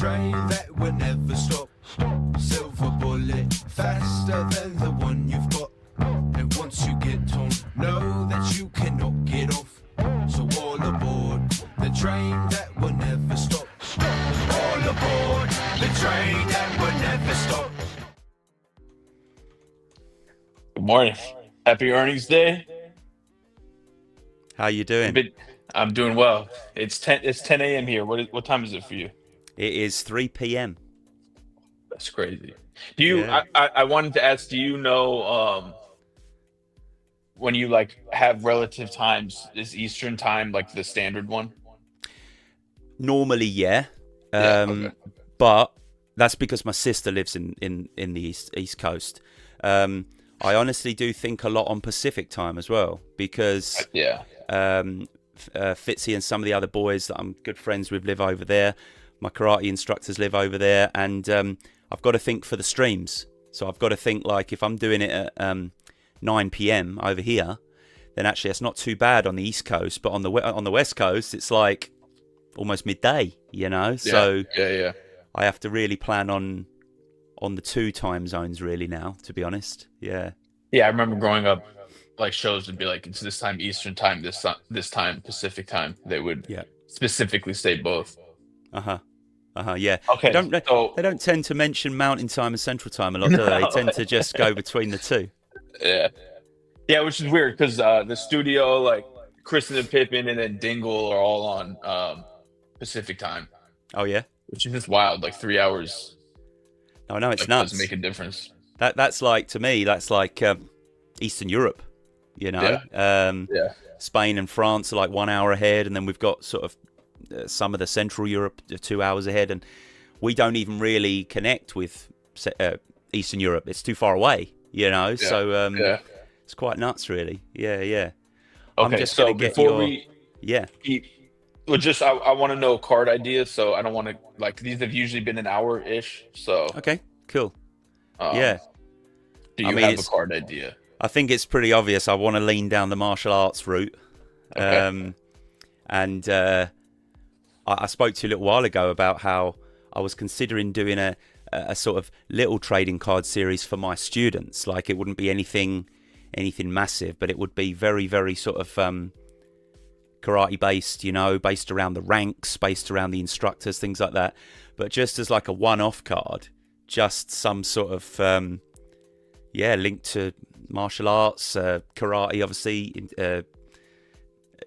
train that will never stop. Silver bullet, faster than the one you've got. And once you get on, know that you cannot get off. So all aboard the train that will never stop. All aboard the train that will never stop. Good morning. Happy earnings day. How you doing? I'm doing well. It's 10 a.m. here. What time is it for you? It is 3 p.m. That's crazy. Do you Yeah. I wanted to ask, do you know when you like have relative times, is Eastern time like the standard one? Normally, yeah. Okay. But that's because my sister lives in the East Coast. I honestly do think a lot on Pacific time as well, because Yeah. Fitzy and some of the other boys that I'm good friends with live over there. My karate instructors live over there, and I've got to think for the streams. So I've got to think, like, if I'm doing it at 9 p.m. over here, then actually that's not too bad on the East Coast. But on the West Coast, it's like almost midday, you know. So Yeah. I have to really plan on the two time zones really now, to be honest. Yeah. Yeah, I remember growing up, like shows would be like it's this time Eastern time, this time Pacific time. They would specifically say both. Yeah. Okay. They don't tend to mention Mountain Time and Central Time a lot, do they? They tend to just go between the two. Yeah, which is weird because the studio, like Kristen and Pippin, and then Dingle are all on Pacific time. Oh yeah, which is just wild. Like 3 hours. No, it's like, nuts. Doesn't make a difference. That's like, to me, that's like Eastern Europe. You know, Spain and France are like 1 hour ahead, and then we've got sort of some of the Central Europe 2 hours ahead, and we don't even really connect with Eastern Europe. It's too far away, you know. So it's quite nuts, really. Yeah. Okay, I'm just so gonna get before we I want to know card ideas, so I don't want to like these have usually been an hour ish. So okay, cool. Do you have a card idea? I think it's pretty obvious. I want to lean down the martial arts route. Okay. And I spoke to you a little while ago about how I was considering doing a sort of little trading card series for my students. Like, it wouldn't be anything massive, but it would be very, very sort of karate based, you know, based around the ranks, based around the instructors, things like that. But just as like a one-off card, just some sort of linked to martial arts, karate, obviously.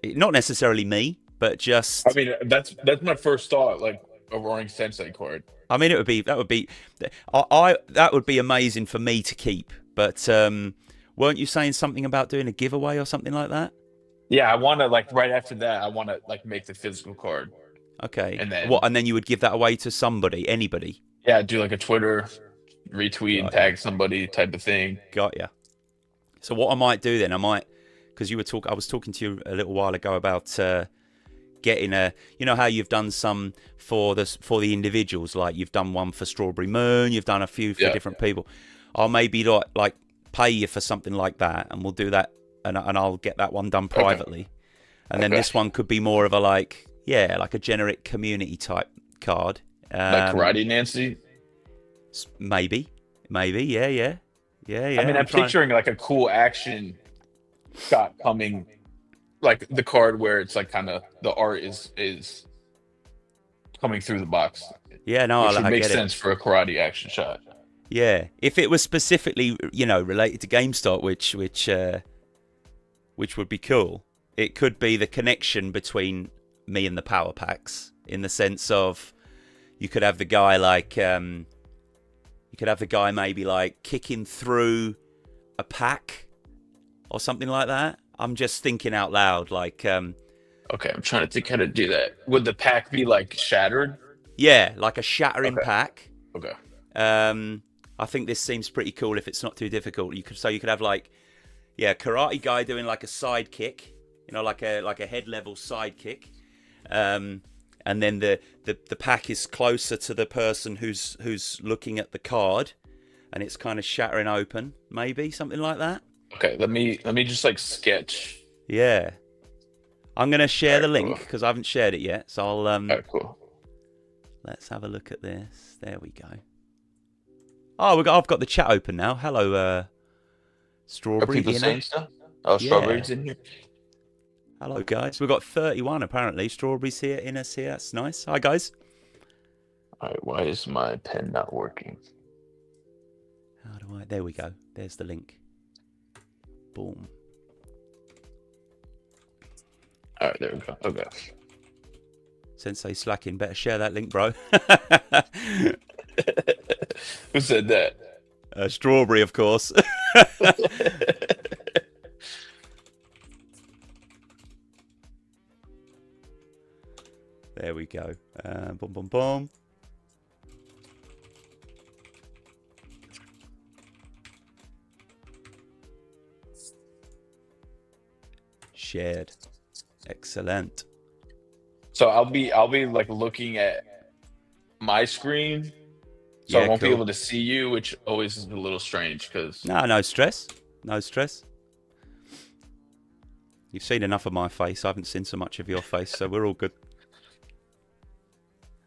Not necessarily me, but just. I mean, that's my first thought, like a Roaring Sensei card. I mean, that would be amazing for me to keep. But weren't you saying something about doing a giveaway or something like that? Yeah, I want to like right after that. I want to like make the physical card. Okay. And then what? And then you would give that away to somebody, anybody. Yeah, do like a Twitter retweet and tag somebody type of thing. Got ya. So what I might do then, because I was talking to you a little while ago about getting you know how you've done some for the individuals, like you've done one for Strawberry Moon, you've done a few for different people. I'll maybe like pay you for something like that, and we'll do that, and I'll get that one done privately, and then this one could be more of a like a generic community type card, like Karate Nancy. Maybe, yeah. I mean, I'm picturing like a cool action shot coming, like the card where it's like kind of the art is coming through the box. Yeah, no, which would make sense for a karate action shot. Yeah, if it was specifically, you know, related to GameStop, which would be cool. It could be the connection between me and the power packs, in the sense of you could have the guy like maybe like kicking through a pack or something like that. I'm just thinking out loud, like okay, I'm trying to think how to do that. Would the pack be like shattered? Yeah, like a shattering pack. Okay. I think this seems pretty cool if it's not too difficult. You could have like karate guy doing like a side kick, you know, like a head level side kick. And then the pack is closer to the person who's looking at the card, and it's kind of shattering open, maybe something like that. Okay, let me just like sketch. Yeah, I'm gonna share the link because I haven't shared it yet. So I'll Alright, cool. Let's have a look at this. There we go. Oh, I've got the chat open now. Hello, Strawberry. Are people saying stuff? Oh, Yeah. Strawberry's in here. Hello, guys. We've got 31 apparently. Strawberry's here, Innes here. That's nice. Hi, guys. All right, why is my pen not working? How do I? There we go. There's the link. Boom. All right, there we go. Okay. Sensei slacking. Better share that link, bro. Who said that? Strawberry, of course. There we go. Boom, boom, boom. Shared. Excellent. So I'll be like looking at my screen, so Yeah, I won't be cool. able to see you, which always is a little strange because No stress. No stress. You've seen enough of my face. I haven't seen so much of your face, so we're all good.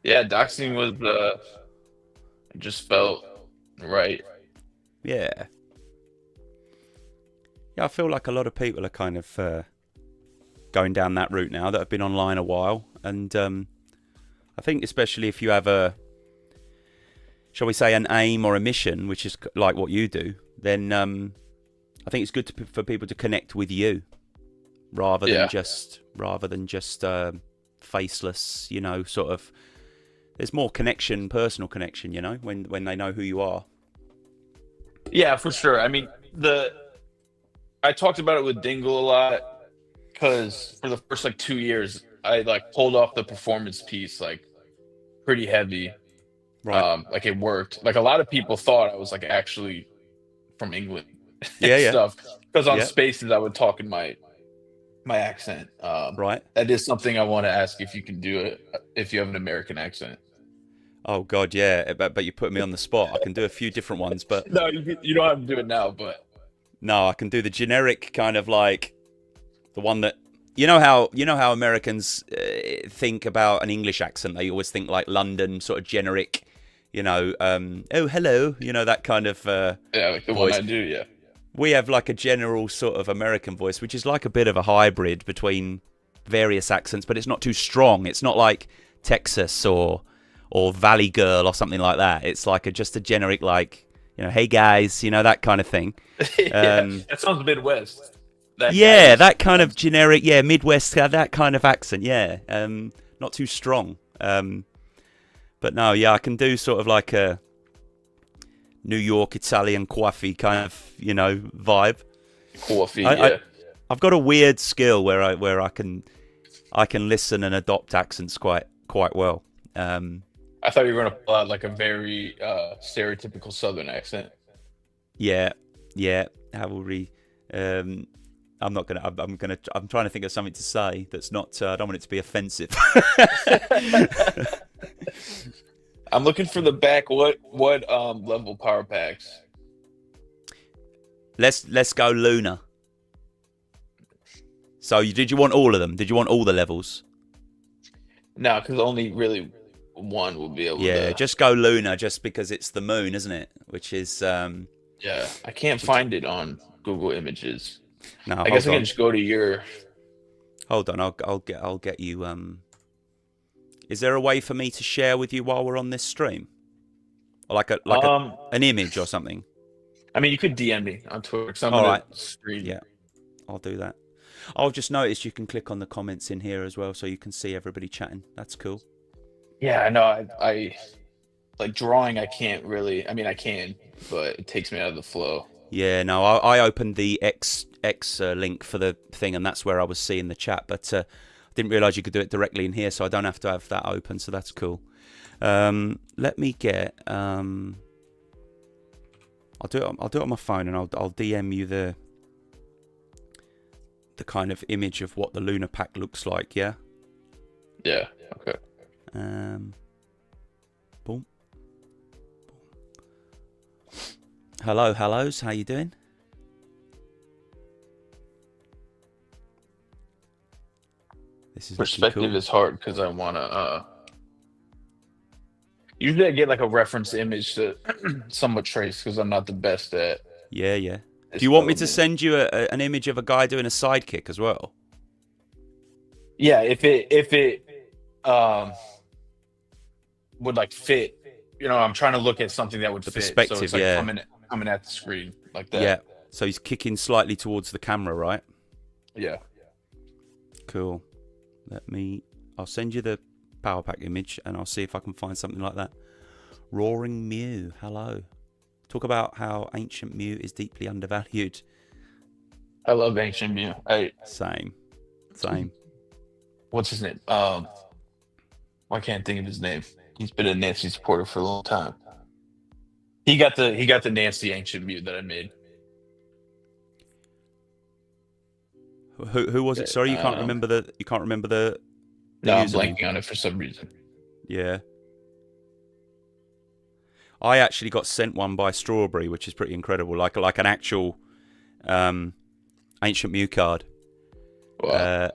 yeah, doxing was it just felt right. Yeah. Yeah, I feel like a lot of people are kind of going down that route now that have been online a while. And I think especially if you have a, shall we say, an aim or a mission, which is like what you do, then I think it's good for people to connect with you rather than just faceless, you know, sort of. There's more connection, personal connection, you know, when they know who you are. Yeah, for sure. I mean, I talked about it with Dingle a lot because for the first like 2 years, I like pulled off the performance piece like pretty heavy. Right. Like it worked. Like a lot of people thought I was like actually from England and Yeah. stuff because on Yeah. Spaces I would talk in my accent. Right. That is something I want to ask if you can do it if you have an American accent. Oh God, yeah. But you put me on the spot. I can do a few different ones, but No, you don't have to do it now, but no, I can do the generic kind of like the one that you know how Americans think about an English accent. They always think like London, sort of generic, you know. Oh, hello, you know, that kind of yeah, like the voice. one I do, yeah. We have like a general sort of American voice, which is like a bit of a hybrid between various accents, but it's not too strong. It's not like Texas or Valley Girl or something like that. It's like just a generic, like, you know, hey guys, you know, that kind of thing. Yeah, that sounds Midwest. That kind of generic, Midwest, that kind of accent, not too strong. But no, I can do sort of like a New York Italian coffee kind of, you know, vibe. Coffee, I've got a weird skill where I can listen and adopt accents quite well. I thought you were gonna pull out like a very stereotypical Southern accent. Yeah. How will we? I'm trying to think of something to say that's not. I don't want it to be offensive. I'm looking for the back. What level power packs? Let's go Luna. So did you want all of them? Did you want all the levels? No, because only really one will be able to. Yeah, just go Luna, just because it's the moon, isn't it? Which is Yeah, I can't find it on Google Images. No, I guess I can just go to your. Hold on, I'll get you. Is there a way for me to share with you while we're on this stream, or like an image or something? I mean, you could DM me on Twitter. All right. Screen. Yeah, I'll do that. I've just noticed you can click on the comments in here as well, so you can see everybody chatting. That's cool. Yeah, I know. I like drawing. I can't really. I mean, I can, but it takes me out of the flow. Yeah, no, I opened the X link for the thing, and that's where I was seeing the chat. But I didn't realise you could do it directly in here, so I don't have to have that open. So that's cool. Let me get. I'll do it on my phone, and I'll DM you the kind of image of what the Lunar Pack looks like. Yeah. Yeah. Okay. Boom. Hellos. How you doing? This is Perspective cool. is hard because I want to Usually I get like a reference image to somewhat trace because I'm not the best at Yeah, yeah. Do this you want me to element. send you an image of a guy doing a sidekick as well? Yeah, if it um would like fit, I'm trying to look at something that would The fit. So perspective, it's like yeah. coming at the screen like that. Yeah. So he's kicking slightly towards the camera, right? Yeah. Cool. I'll send you the power pack image and I'll see if I can find something like that. Roaring Mew, hello. Talk about how Ancient Mew is deeply undervalued. I love Ancient Mew. Same. What's his name? I can't think of his name. He's been a Nancy supporter for a long time. He got the Nancy Ancient Mew that I made. Who was it? Sorry, you can't remember the No, I'm username. blanking on it for some reason. Yeah. I actually got sent one by Strawberry, which is pretty incredible. Like an actual Ancient Mew card. Wow.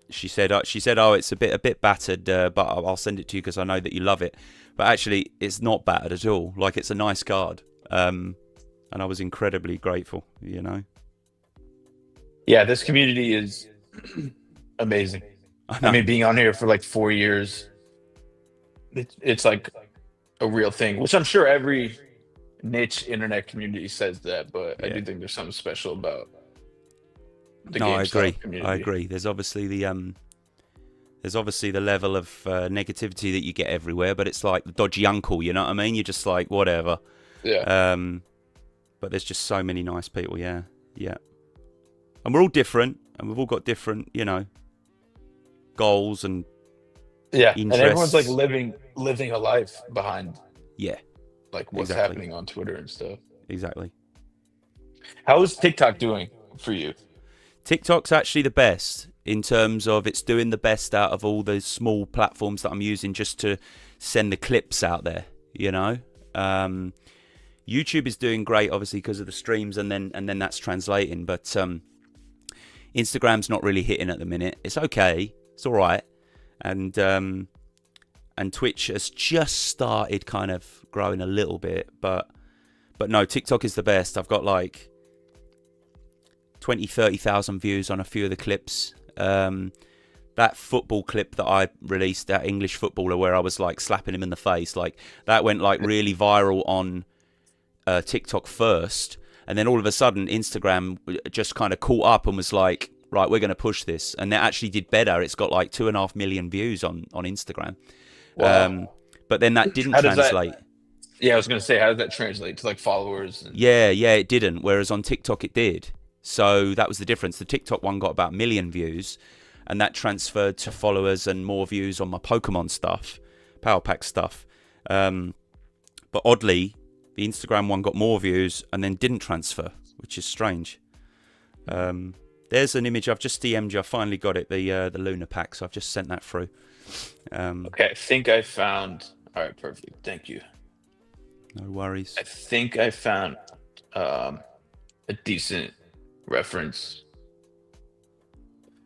She said, "Oh, it's a bit battered, but I'll send it to you because I know that you love it." But actually, it's not battered at all. Like, it's a nice card, and I was incredibly grateful. Yeah, this community is amazing. I mean, being on here for like 4 years, it's like a real thing, which I'm sure every niche internet community says that, but Yeah. I do think there's something special about the No, I GameStop agree. community. I agree. There's obviously the level of negativity that you get everywhere, but it's like the dodgy uncle. You know what I mean? You're just like, whatever. Yeah. But there's just so many nice people. Yeah. And we're all different, and we've all got different, goals and Yeah. interests. And everyone's like living a life behind Yeah, like what's exactly. happening on Twitter and stuff. Exactly. How is TikTok doing for you? TikTok's actually the best in terms of it's doing the best out of all the small platforms that I'm using just to send the clips out there. YouTube is doing great, obviously, because of the streams, and then that's translating. But Instagram's not really hitting at the minute. It's okay. It's all right. And Twitch has just started kind of growing a little bit, but no, TikTok is the best. I've got like 20,000-30,000 views on a few of the clips. That football clip that I released, that English footballer where I was like slapping him in the face, like that went like really viral on TikTok first, and then all of a sudden Instagram just kind of caught up and was like, right, we're going to push this, and it actually did better. It's got like 2.5 million views on Instagram. Wow. But then that didn't How does that- translate. Yeah, I was gonna say, how does that translate to like followers? Yeah, it didn't. Whereas on TikTok it did. So that was the difference. The TikTok one got about 1 million views, and that transferred to followers and more views on my Pokemon stuff, Power Pack stuff. But oddly, the Instagram one got more views and then didn't transfer, which is strange. There's an image I've just DM'd you. I finally got it, the Luna pack, so I've just sent that through. Okay, I think I found. All right, perfect. Thank you. No worries. I think I found a decent reference.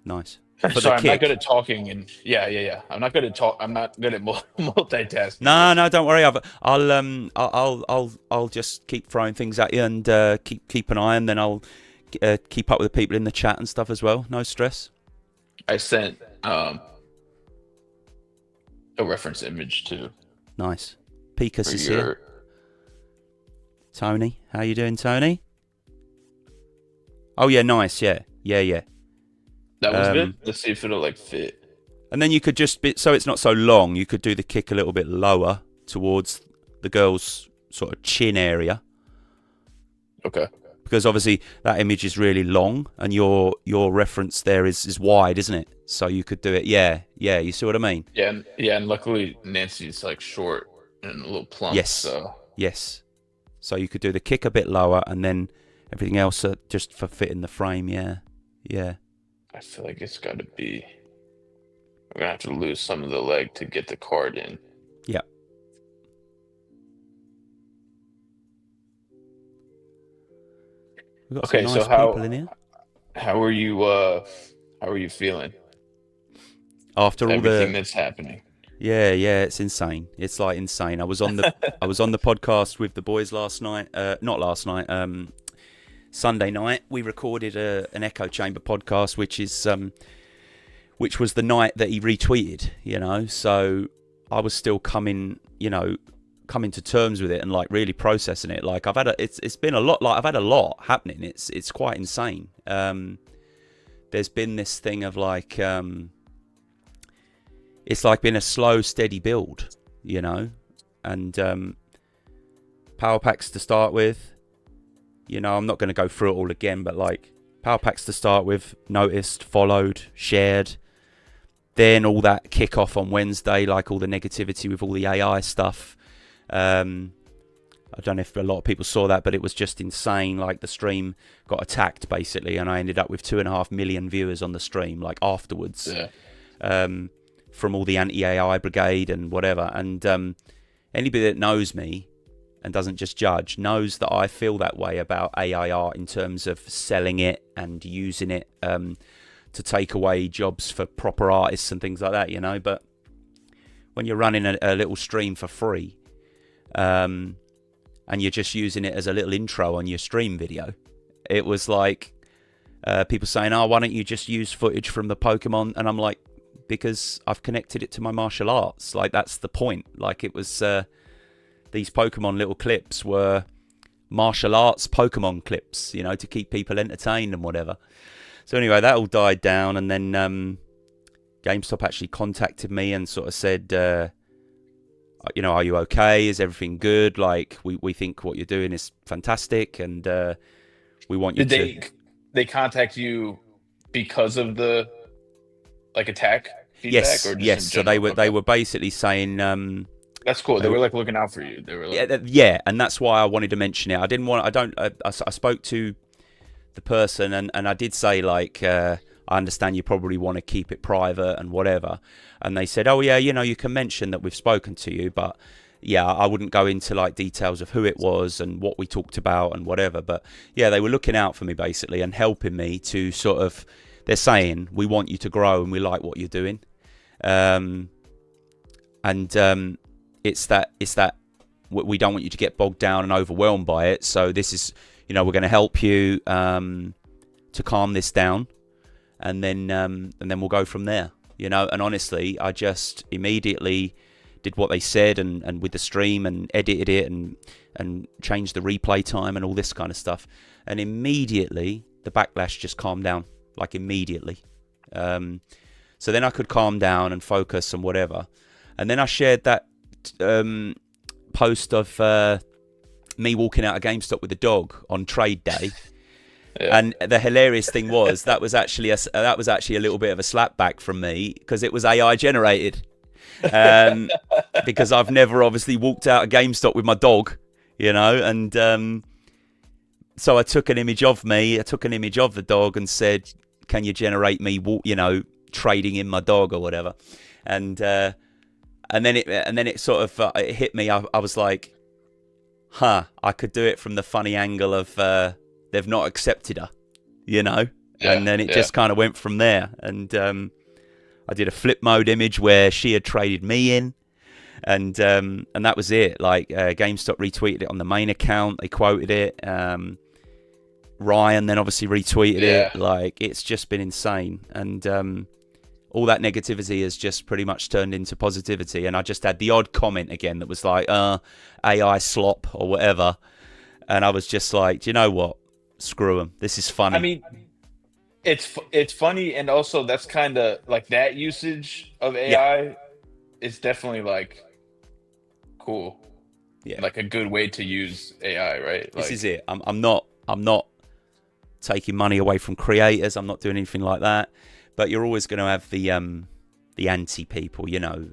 Nice. Sorry, I'm not good at talking, and yeah. I'm not good at talk. I'm not good at multitasking. No, don't worry. I'll just keep throwing things at you and keep an eye, and then I'll keep up with the people in the chat and stuff as well. No stress. I sent a reference image to. Nice. Picas is here. Tony, how you doing, Tony? Oh yeah, nice. Yeah. That was good. Let's see if it'll like fit. And then you could just so it's not so long. You could do the kick a little bit lower towards the girl's sort of chin area. Okay. Because obviously that image is really long, and your reference there is wide, isn't it? So you could do it. Yeah. You see what I mean? Yeah, and luckily Nancy's like short and a little plump. Yes. So you could do the kick a bit lower, and then everything else just for fitting the frame. Yeah. I feel like it's got to be. We're gonna have to lose some of the leg to get the card in. Yeah. We've got Okay, some nice so how people in here. how are you feeling After all everything the that's happening? Yeah, it's insane. It's like insane. I was on the podcast with the boys last night. Not last night. Sunday night. We recorded an echo chamber podcast, which was the night that he retweeted. You know, so I was still coming to terms with it and like really processing it. Like it's been a lot. Like I've had a lot happening. It's quite insane. There's been this thing of like. It's like been a slow, steady build, you know, and power packs to start with. You know, I'm not going to go through it all again, but like power packs to start with, noticed, followed, shared. Then all that kick off on Wednesday, like all the negativity with all the AI stuff. I don't know if a lot of people saw that, but it was just insane. Like the stream got attacked basically, and I ended up with 2.5 million viewers on the stream, like afterwards. Yeah. From all the anti-AI brigade and whatever. And anybody that knows me and doesn't just judge knows that I feel that way about AI art in terms of selling it and using it to take away jobs for proper artists and things like that, you know. But when you're running a little stream for free and you're just using it as a little intro on your stream video, it was like people saying, oh, why don't you just use footage from the Pokemon? And I'm like, because I've connected it to my martial arts. Like, that's the point. Like, it was these Pokemon little clips were martial arts Pokemon clips, you know, to keep people entertained and whatever. So anyway, that all died down, and then GameStop actually contacted me and sort of said, you know, are you okay? Is everything good? Like, we think what you're doing is fantastic, and we want you to... Did they contact you because of the like attack feedback? Yes. So they were basically saying that's cool. They were like looking out for you. They were like... yeah, and that's why I wanted to mention it. I spoke to the person and I did say like I understand you probably want to keep it private and whatever, and they said, oh yeah, you know, you can mention that we've spoken to you, but yeah, I wouldn't go into like details of who it was and what we talked about and whatever. But yeah, they were looking out for me basically and helping me to sort of... They're saying, we want you to grow and we like what you're doing. It's that we don't want you to get bogged down and overwhelmed by it. So this is, you know, we're going to help you to calm this down, and then we'll go from there, you know. And honestly, I just immediately did what they said and with the stream and edited it and changed the replay time and all this kind of stuff. And immediately the backlash just calmed down. Like immediately. So then I could calm down and focus and whatever. And then I shared that post of me walking out of GameStop with a dog on trade day. Yeah. And the hilarious thing was that was actually a little bit of a slapback from me, because it was AI generated. Because I've never obviously walked out of GameStop with my dog, you know, and so I took an image of me, I took an image of the dog and said, can you generate me, you know, trading in my dog or whatever? And then it sort of it hit me. I was like, I could do it from the funny angle of they've not accepted her, you know? Yeah, and then it just kind of went from there. And I did a flip mode image where she had traded me in. And that was it. Like GameStop retweeted it on the main account. They quoted it. Ryan then obviously retweeted it. Like, it's just been insane. And all that negativity has just pretty much turned into positivity. And I just had the odd comment again that was like, AI slop or whatever. And I was just like, do you know what? Screw them. This is funny. I mean, it's funny, and also that's kind of like that usage of AI is definitely like cool. Yeah, like a good way to use AI, right? Like, this is it. I'm not taking money away from creators. I'm not doing anything like that. But you're always going to have the anti people. You know,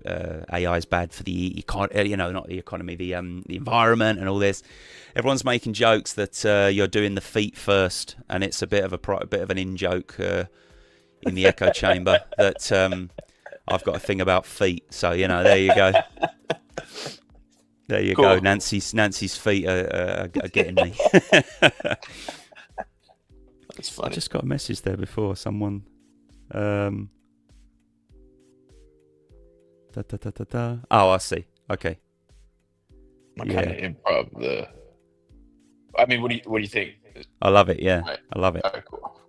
AI is bad for the you know, not the economy, the environment and all this. Everyone's making jokes that you're doing the feet first, and it's a bit of an in joke in the echo chamber that I've got a thing about feet. So, you know, there you go. There you go. Nancy's feet are getting me. That's funny. I just got a message there before. Someone. Da, da, da, da, da. Oh, I see. Okay. I Yeah. kind of improv the. I mean, what do you think? I love it. Yeah. Right. I love it. All right, cool.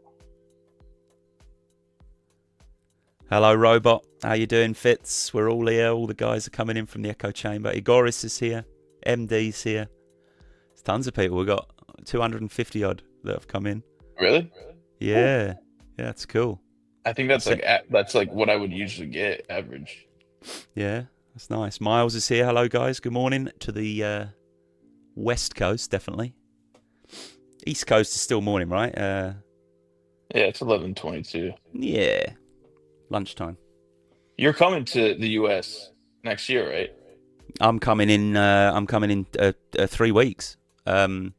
Hello, Robot. How you doing, Fitz? We're all here. All the guys are coming in from the echo chamber. Igoris is here. MD's here. There's tons of people. We've got 250 odd that have come in. Really? Yeah. Cool. Yeah, it's cool. I think that's like what I would usually get average. Yeah, that's nice. Miles is here. Hello, guys. Good morning to the West Coast, definitely. East Coast is still morning, right? Yeah, it's 11:22. Yeah, lunchtime. You're coming to the U.S. next year, right? I'm coming in 3 weeks. I'm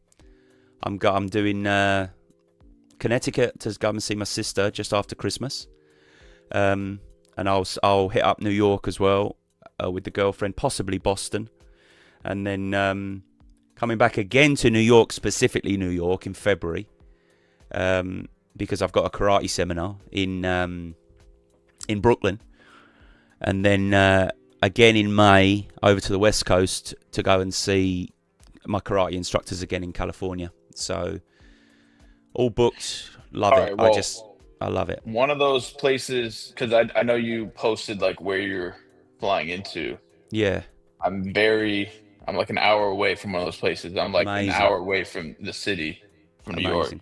doing Connecticut to go and see my sister just after Christmas. And I'll hit up New York as well with the girlfriend, possibly Boston, and then coming back again to New York, specifically New York in February, because I've got a karate seminar in Brooklyn, and then again in May over to the West Coast to go and see my karate instructors again in California. So all booked. Love it. Well, I love it. One of those places, because I know you posted like where you're flying into. Yeah. I'm like an hour away from one of those places. I'm like Amazing. an hour away from the city, from New York, Amazing.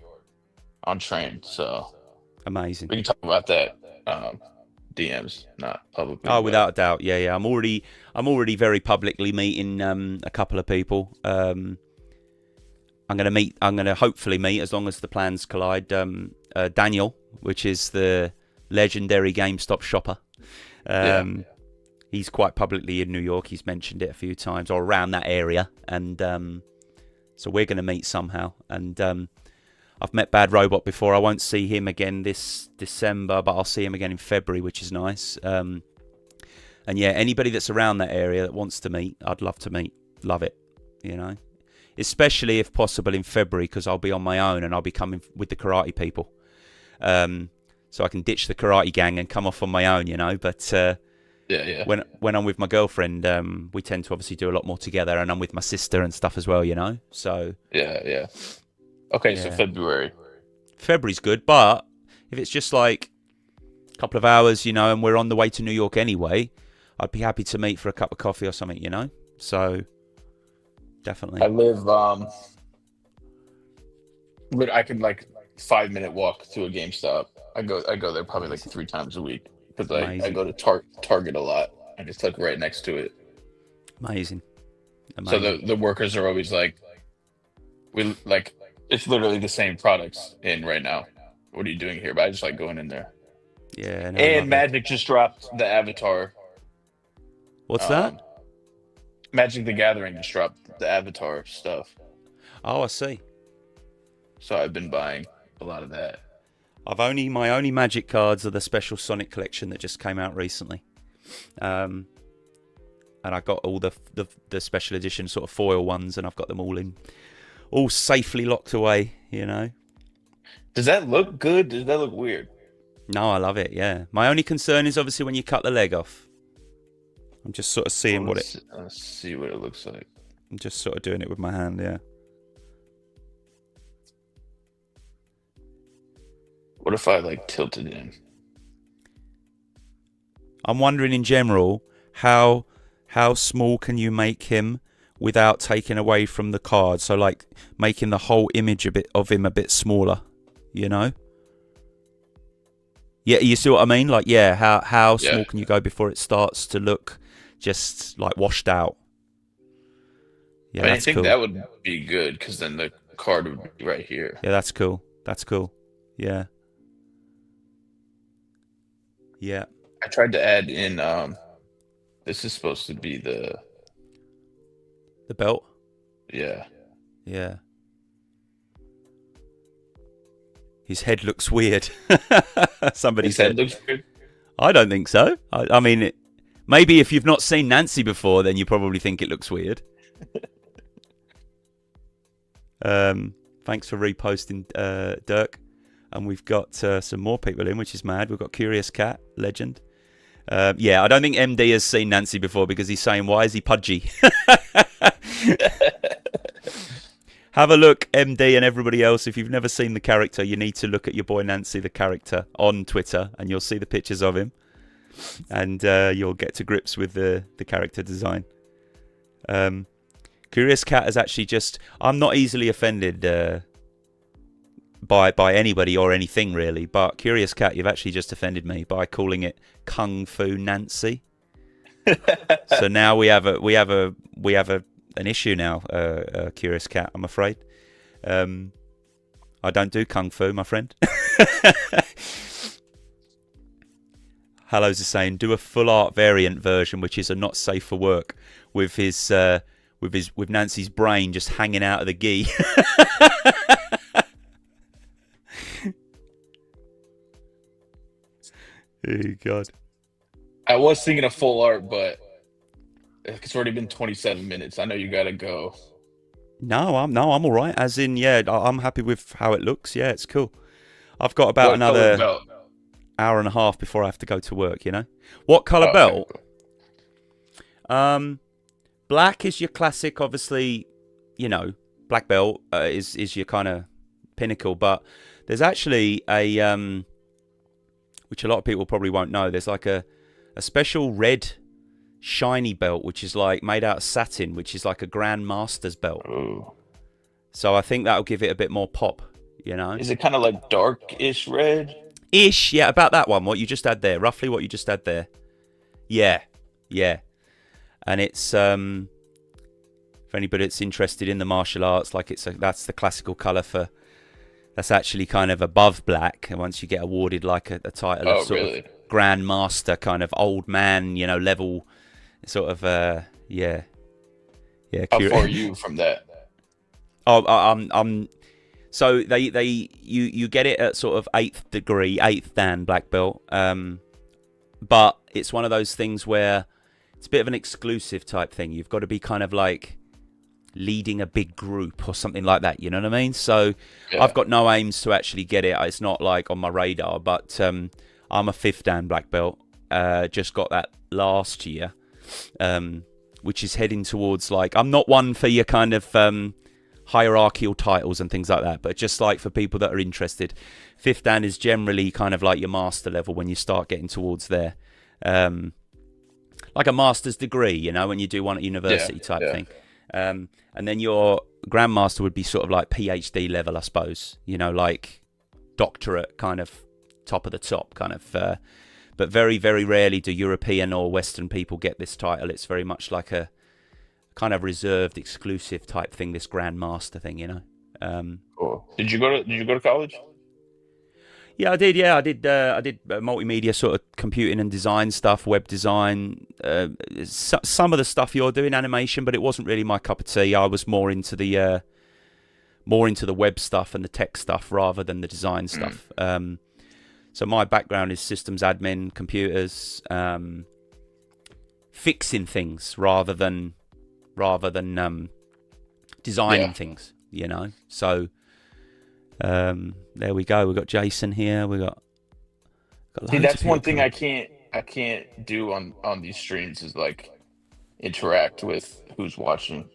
on train. So Amazing. we can talk about that. DMs, not publicly. Oh, without a doubt. Yeah. I'm already very publicly meeting a couple of people. I'm gonna hopefully meet, as long as the plans collide, Daniel, which is the legendary GameStop shopper. He's quite publicly in New York. He's mentioned it a few times, or around that area, and so we're going to meet somehow. And I've met Bad Robot before. I won't see him again this December, but I'll see him again in February, which is nice. And yeah, anybody that's around that area that wants to meet, I'd love to meet. Love it, especially if possible in February, because I'll be on my own and I'll be coming with the karate people. So I can ditch the karate gang and come off on my own, But yeah. When I'm with my girlfriend, we tend to obviously do a lot more together, and I'm with my sister and stuff as well, So yeah. Okay, so February's good, but if it's just like a couple of hours, and we're on the way to New York anyway, I'd be happy to meet for a cup of coffee or something, So definitely. I live but I can 5-minute walk to a GameStop. I go there probably like 3 times a week, because I go to Target a lot, and it's like right next to it. Amazing. So the workers are always like, it's literally the same products in right now. What are you doing here? But I just like going in there. Yeah. No, and Magic just dropped the Avatar. What's that? Magic the Gathering just dropped the Avatar stuff. Oh, I see. So I've been buying a lot of that. My only Magic cards are the special Sonic collection that just came out recently, and I got all the special edition sort of foil ones, and I've got them all safely locked away. Does that look good? Does that look weird? No, I love it. Yeah. My only concern is obviously when you cut the leg off. I'm just sort of seeing let's see what it looks like. I'm just sort of doing it with my hand. Yeah. What if I tilted in? I'm wondering in general, how small can you make him without taking away from the card? So making the whole image of him a bit smaller, Yeah, you see what I mean? How small can you go before it starts to look just washed out? Yeah, I think that would be good, because then the card would be right here. Yeah, that's cool. Yeah. Yeah. I tried to add in. This is supposed to be the belt. Yeah. Yeah. His head looks weird. Somebody said. His head looks weird? I don't think so. I mean, maybe if you've not seen Nancy before, then you probably think it looks weird. Thanks for reposting, Dirk. And we've got some more people in, which is mad. We've got Curious Cat, legend. Yeah, I don't think MD has seen Nancy before because he's saying, why is he pudgy? Have a look, MD and everybody else. If you've never seen the character, you need to look at your boy Nancy, the character, on Twitter, and you'll see the pictures of him. And you'll get to grips with the character design. Curious Cat is actually just... I'm not easily offended by anybody or anything, really. But Curious Cat, you've actually just offended me by calling it Kung Fu Nancy. So now we have an issue now, Curious Cat, I'm afraid. I don't do Kung Fu, my friend. Hallows is saying, do a full art variant version, which is a not safe for work, with with Nancy's brain just hanging out of the gi. Oh God. I was thinking of full art, but it's already been 27 minutes. I know you gotta go. No, I'm all right. As in, yeah, I'm happy with how it looks. Yeah, it's cool. I've got about What color another belt? hour and a half before I have to go to work. You know, what color belt? Black is your classic, obviously. You know, black belt is your kind of pinnacle. But there's actually a which a lot of people probably won't know. There's like a special red shiny belt, which is like made out of satin, which is like a Grand Master's belt. Ooh. So I think that'll give it a bit more pop, you know. Is it kind of like dark-ish red? Ish, yeah, about that one. What you just had there, roughly what you just had there. Yeah. And it's for anybody that's interested in the martial arts, like that's the classical color for. That's actually kind of above black, and once you get awarded like a title of sort of Grand Master, kind of old man, you know, level, sort of, yeah. How far are you from that? So you get it at sort of 8th Dan black belt, but it's one of those things where it's a bit of an exclusive type thing. You've got to be kind of like leading a big group or something like that, you know what I mean? So yeah. I've got no aims to actually get it. It's not like on my radar, but I'm a 5th Dan black belt. Just got that last year, which is heading towards, like, I'm not one for your kind of hierarchical titles and things like that, but just like for people that are interested, 5th Dan is generally kind of like your master level when you start getting towards there. Like a master's degree, you know, when you do one at university type thing. And then your Grandmaster would be sort of like PhD level, I suppose, you know, like doctorate kind of top of the top kind of, but very, very rarely do European or Western people get this title. It's very much like a kind of reserved, exclusive type thing, this Grandmaster thing, you know. Cool. Did you go to college? Yeah, I did. Yeah, I did multimedia sort of computing and design stuff, web design, some of the stuff you're doing, animation, but it wasn't really my cup of tea. I was more into the web stuff and the tech stuff rather than the design stuff. So my background is systems admin, computers, fixing things rather than designing things, you know. So there we go. We've got Jason here. We got See, that's one thing I can't do on these streams is like interact with who's watching,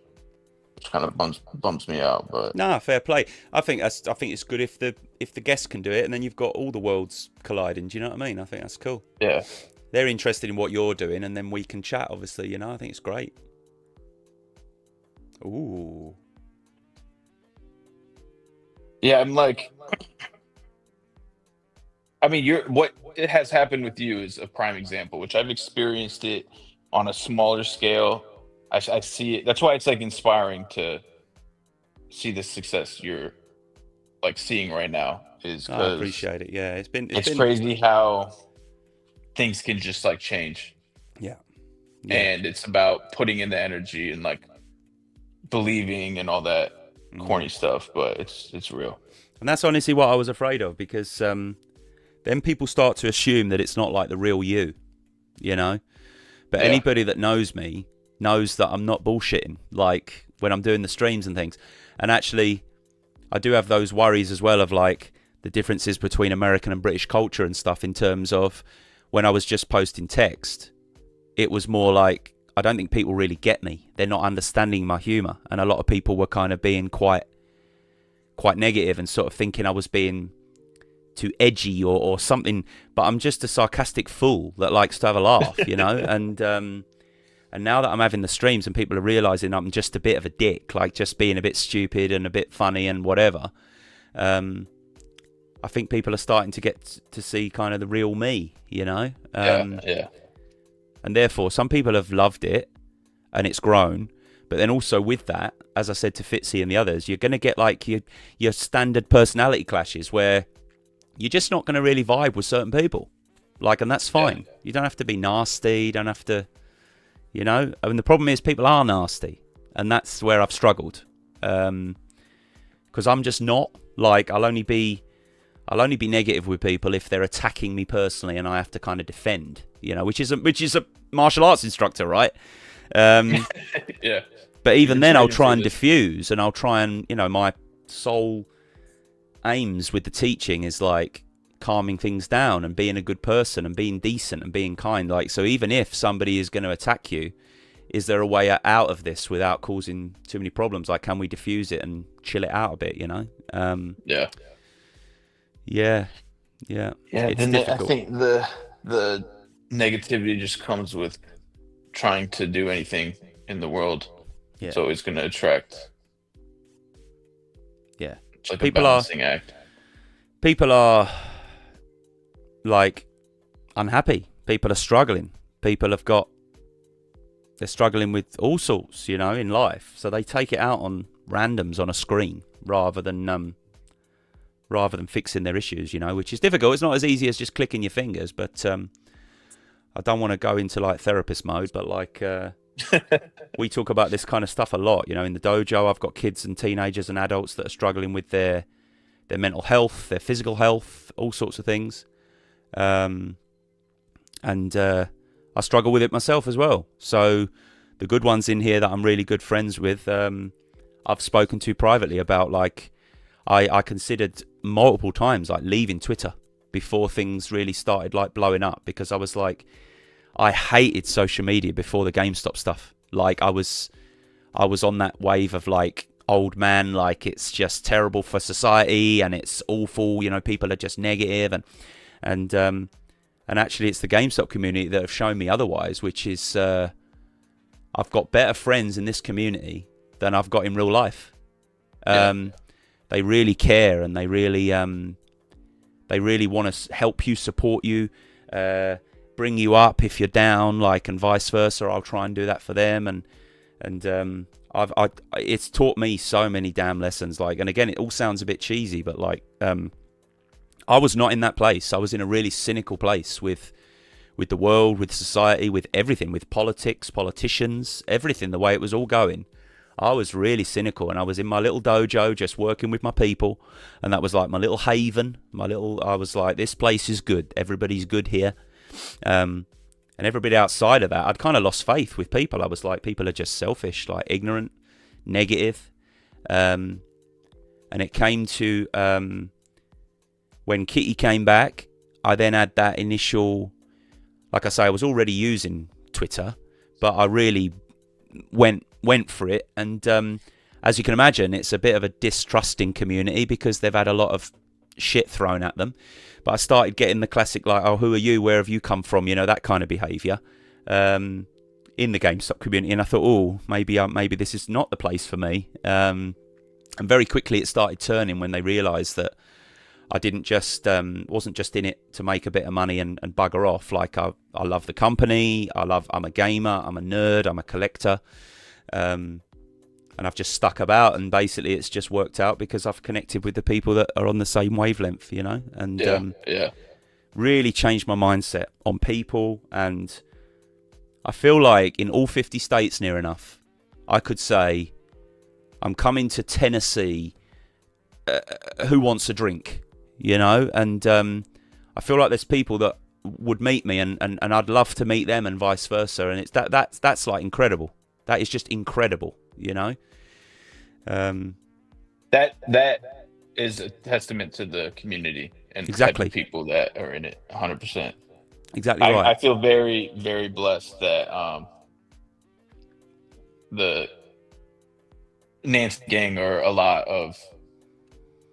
which kind of bums me out. But nah, fair play. I think it's good if the guests can do it, and then you've got all the worlds colliding. Do you know what I mean? I think that's cool. Yeah, they're interested in what you're doing, and then we can chat. Obviously, you know, I think it's great. Ooh. Yeah, I'm like, I mean, what it has happened with you is a prime example, which I've experienced it on a smaller scale. I see it. That's why it's like inspiring to see the success you're like seeing right now. I appreciate it. Yeah, it's been crazy how things can just like change. Yeah. And it's about putting in the energy and like believing and all that corny stuff, but it's real. And that's honestly what I was afraid of, because then people start to assume that it's not like the real you know. But anybody that knows me knows that I'm not bullshitting, like when I'm doing the streams and things. And actually, I do have those worries as well of like the differences between American and British culture and stuff, in terms of when I was just posting text, it was more like, I don't think people really get me. They're not understanding my humour. And a lot of people were kind of being quite negative and sort of thinking I was being too edgy or something. But I'm just a sarcastic fool that likes to have a laugh, you know? And now that I'm having the streams and people are realising I'm just a bit of a dick, like just being a bit stupid and a bit funny and whatever, I think people are starting to get to see kind of the real me, you know? Yeah. And therefore, some people have loved it and it's grown. But then also with that, as I said to Fitzy and the others, you're going to get like your standard personality clashes where you're just not going to really vibe with certain people. Like, and that's fine. Yeah. You don't have to be nasty. You don't have to, you know? I mean, the problem is people are nasty. And that's where I've struggled. Because I'm just not. Like, I'll only be negative with people if they're attacking me personally and I have to kind of defend, you know, which is a martial arts instructor, right? Yeah. But even then, I'll try and diffuse, and I'll try and, you know, my sole aims with the teaching is like calming things down and being a good person and being decent and being kind. Like, so even if somebody is going to attack you, is there a way out of this without causing too many problems? Like, can we diffuse it and chill it out a bit, you know? Yeah. It's difficult. I think the negativity just comes with trying to do anything in the world. Yeah. It's always going to attract. Yeah. It's like a balancing act. People are like unhappy. People are struggling. They're struggling with all sorts, you know, in life. So they take it out on randoms on a screen rather than fixing their issues, you know, which is difficult. It's not as easy as just clicking your fingers, but I don't want to go into like therapist mode, but like we talk about this kind of stuff a lot, you know, in the dojo. I've got kids and teenagers and adults that are struggling with their mental health, their physical health, all sorts of things. And I struggle with it myself as well. So the good ones in here that I'm really good friends with, I've spoken to privately about, like, I considered multiple times like leaving Twitter before things really started like blowing up, because I was like, I hated social media before the GameStop stuff. Like I was on that wave of like old man, like it's just terrible for society and it's awful, you know, people are just negative, and actually it's the GameStop community that have shown me otherwise, which is I've got better friends in this community than I've got in real life. They really care, and they really want to help you, support you, bring you up if you're down, like, and vice versa. I'll try and do that for them, and it's taught me so many damn lessons. Like, and again, it all sounds a bit cheesy, but like, I was not in that place. I was in a really cynical place with the world, with society, with everything, with politics, politicians, everything. The way it was all going, I was really cynical, and I was in my little dojo just working with my people, and that was like my little haven, I was like, this place is good, everybody's good here. And everybody outside of that, I'd kind of lost faith with people. I was like, people are just selfish, like ignorant, negative. And it came to when Kitty came back, I then had that initial, like I say, I was already using Twitter, but I really went for it. And as you can imagine, it's a bit of a distrusting community because they've had a lot of shit thrown at them. But I started getting the classic, like, oh, who are you? Where have you come from? You know, that kind of behaviour in the GameStop community. And I thought, oh, maybe this is not the place for me. And very quickly it started turning when they realised that I didn't just wasn't just in it to make a bit of money and bugger off. Like, I love the company. I'm a gamer. I'm a nerd. I'm a collector. And I've just stuck about, and basically it's just worked out because I've connected with the people that are on the same wavelength, you know, and really changed my mindset on people. And I feel like in all 50 states near enough, I could say I'm coming to Tennessee, who wants a drink, you know, and I feel like there's people that would meet me and I'd love to meet them, and vice versa. And it's that's like incredible. That is just incredible, you know. That is a testament to the community and exactly the type of people that are in it. 100%. Exactly right. I feel very, very blessed that the Nance gang are a lot of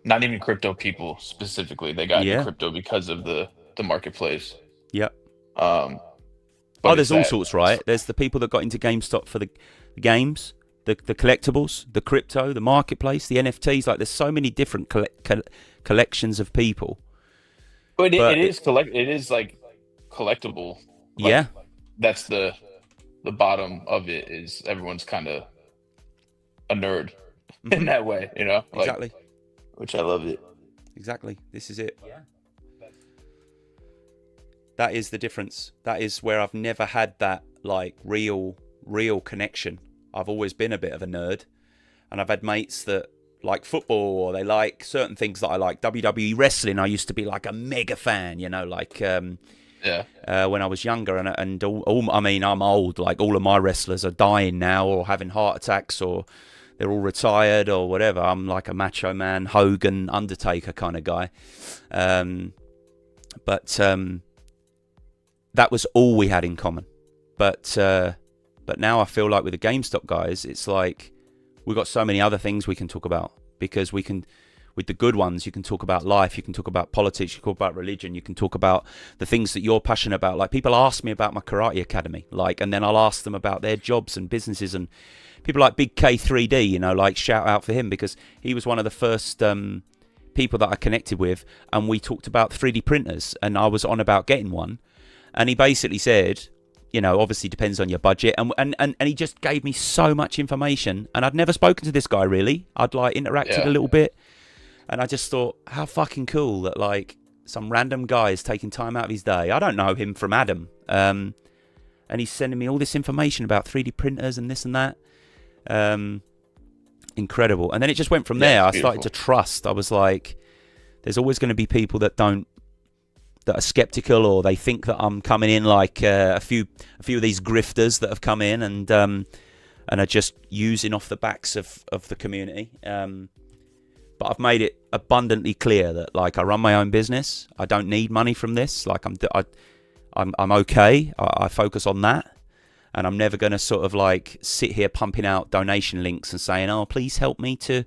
not even crypto people specifically. They got into Yeah. crypto because of the marketplace. Yep. Um, Oh, but it's there's all that sorts, right? There's the people that got into GameStop for the games, the collectibles, the crypto, the marketplace, the NFTs. Like, there's so many different collections of people. But But it is like collectible. Like yeah, that's the bottom of it is everyone's kind of a nerd in that way, you know? Like, exactly, which I love it. exactly. This is it. Yeah. That is the difference. That is where I've never had that like real connection. I've always been a bit of a nerd, and I've had mates that like football or they like certain things that I like. WWE wrestling, I used to be like a mega fan, you know, like Yeah. when I was younger, and all I mean, I'm old. Like, all of my wrestlers are dying now or having heart attacks or they're all retired or whatever. I'm like a Macho Man, Hogan, Undertaker kind of guy. But that was all we had in common. But now I feel like with the GameStop guys, it's like we've got so many other things we can talk about, because we can, with the good ones, you can talk about life, you can talk about politics, you can talk about religion, you can talk about the things that you're passionate about. Like, people ask me about my karate academy, like, and then I'll ask them about their jobs and businesses, and people like Big K3D, you know, like, shout out for him, because he was one of the first people that I connected with, and we talked about 3D printers, and I was on about getting one. And he basically said, you know, obviously depends on your budget. And he just gave me so much information. And I'd never spoken to this guy, really. I'd like interacted a little bit. And I just thought, how fucking cool that like some random guy is taking time out of his day. I don't know him from Adam. And he's sending me all this information about 3D printers and this and that. Incredible. And then it just went from there. I started to trust. I was like, there's always going to be people that are skeptical, or they think that I'm coming in like a few of these grifters that have come in and are just using off the backs of the community. But I've made it abundantly clear that like I run my own business. I don't need money from this. Like I'm okay. I focus on that, and I'm never going to sort of like sit here pumping out donation links and saying, "Oh, please help me to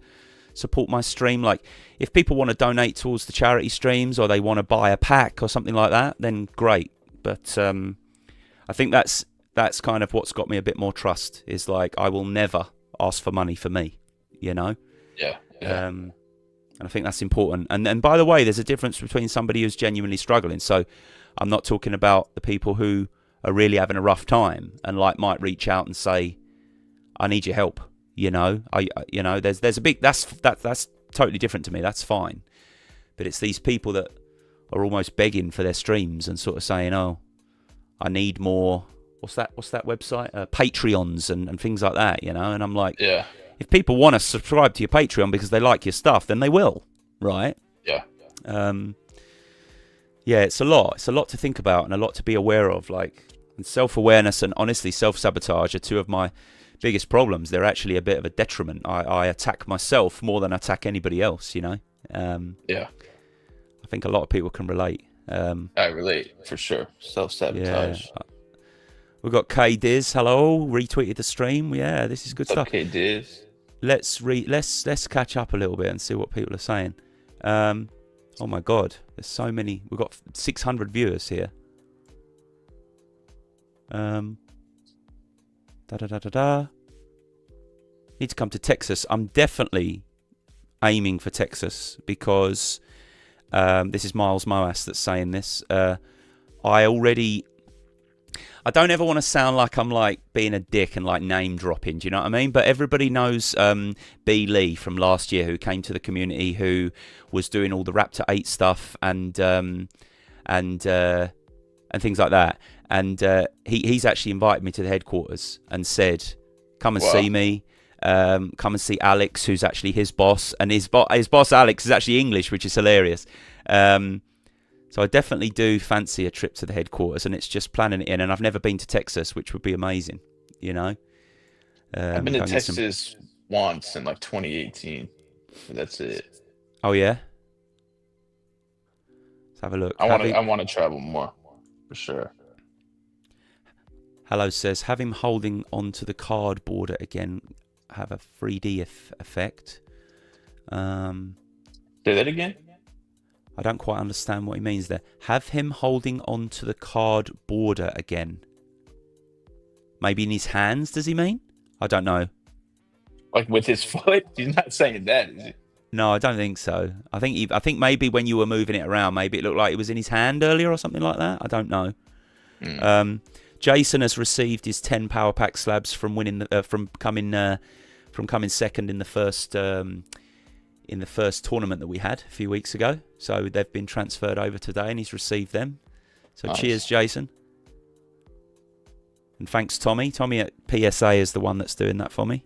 support my stream." Like, if people want to donate towards the charity streams, or they want to buy a pack or something like that, then great. But I think that's kind of what's got me a bit more trust, is like, I will never ask for money for me, you know? Yeah. And I think that's important. And by the way, there's a difference between somebody who's genuinely struggling. So I'm not talking about the people who are really having a rough time and like might reach out and say, I need your help. You know, there's a big, that's totally different to me. That's fine. But it's these people that are almost begging for their streams and sort of saying, oh, I need more. What's that website? Patreons and things like that, you know? And I'm like, Yeah. if people want to subscribe to your Patreon because they like your stuff, then they will, right? Yeah. Yeah, it's a lot. It's a lot to think about and a lot to be aware of. Like, and self-awareness and honestly self-sabotage are two of my biggest problems. They're actually a bit of a detriment. I attack myself more than I attack anybody else, you know? Yeah. I think a lot of people can relate. I relate for sure. Self-sabotage. Yeah. We've got K Diz. Hello, retweeted the stream. Yeah, this is good stuff. Okay, Diz. Let's catch up a little bit and see what people are saying. Oh my god, there's so many. We've got 600 viewers here. Need to come to Texas. I'm definitely aiming for Texas because this is Miles Moas that's saying this. I don't ever want to sound like I'm like being a dick and like name dropping, do you know what I mean? But everybody knows B. Lee from last year, who came to the community, who was doing all the Raptor 8 stuff and things like that. And he's actually invited me to the headquarters and said, come and see me. Come and see Alex, who's actually his boss. And his boss, Alex, is actually English, which is hilarious. So I definitely do fancy a trip to the headquarters, and it's just planning it in. And I've never been to Texas, which would be amazing, you know? I've been to Texas once in like 2018. That's it. Oh, yeah? Let's have a look. I want to travel more. for sure. Hello says, have him holding onto the card border again, have a 3D effect. Say that again? I don't quite understand what he means there. Have him holding onto the card border again. Maybe in his hands, does he mean? I don't know. Like with his foot? He's not saying that, is he? No, I don't think so. I think maybe when you were moving it around, maybe it looked like it was in his hand earlier or something like that. I don't know. Jason has received his 10 power pack slabs from winning from coming second in the first tournament that we had a few weeks ago. So they've been transferred over today, and he's received them. So nice. Cheers, Jason. And thanks, Tommy. Tommy at PSA is the one that's doing that for me.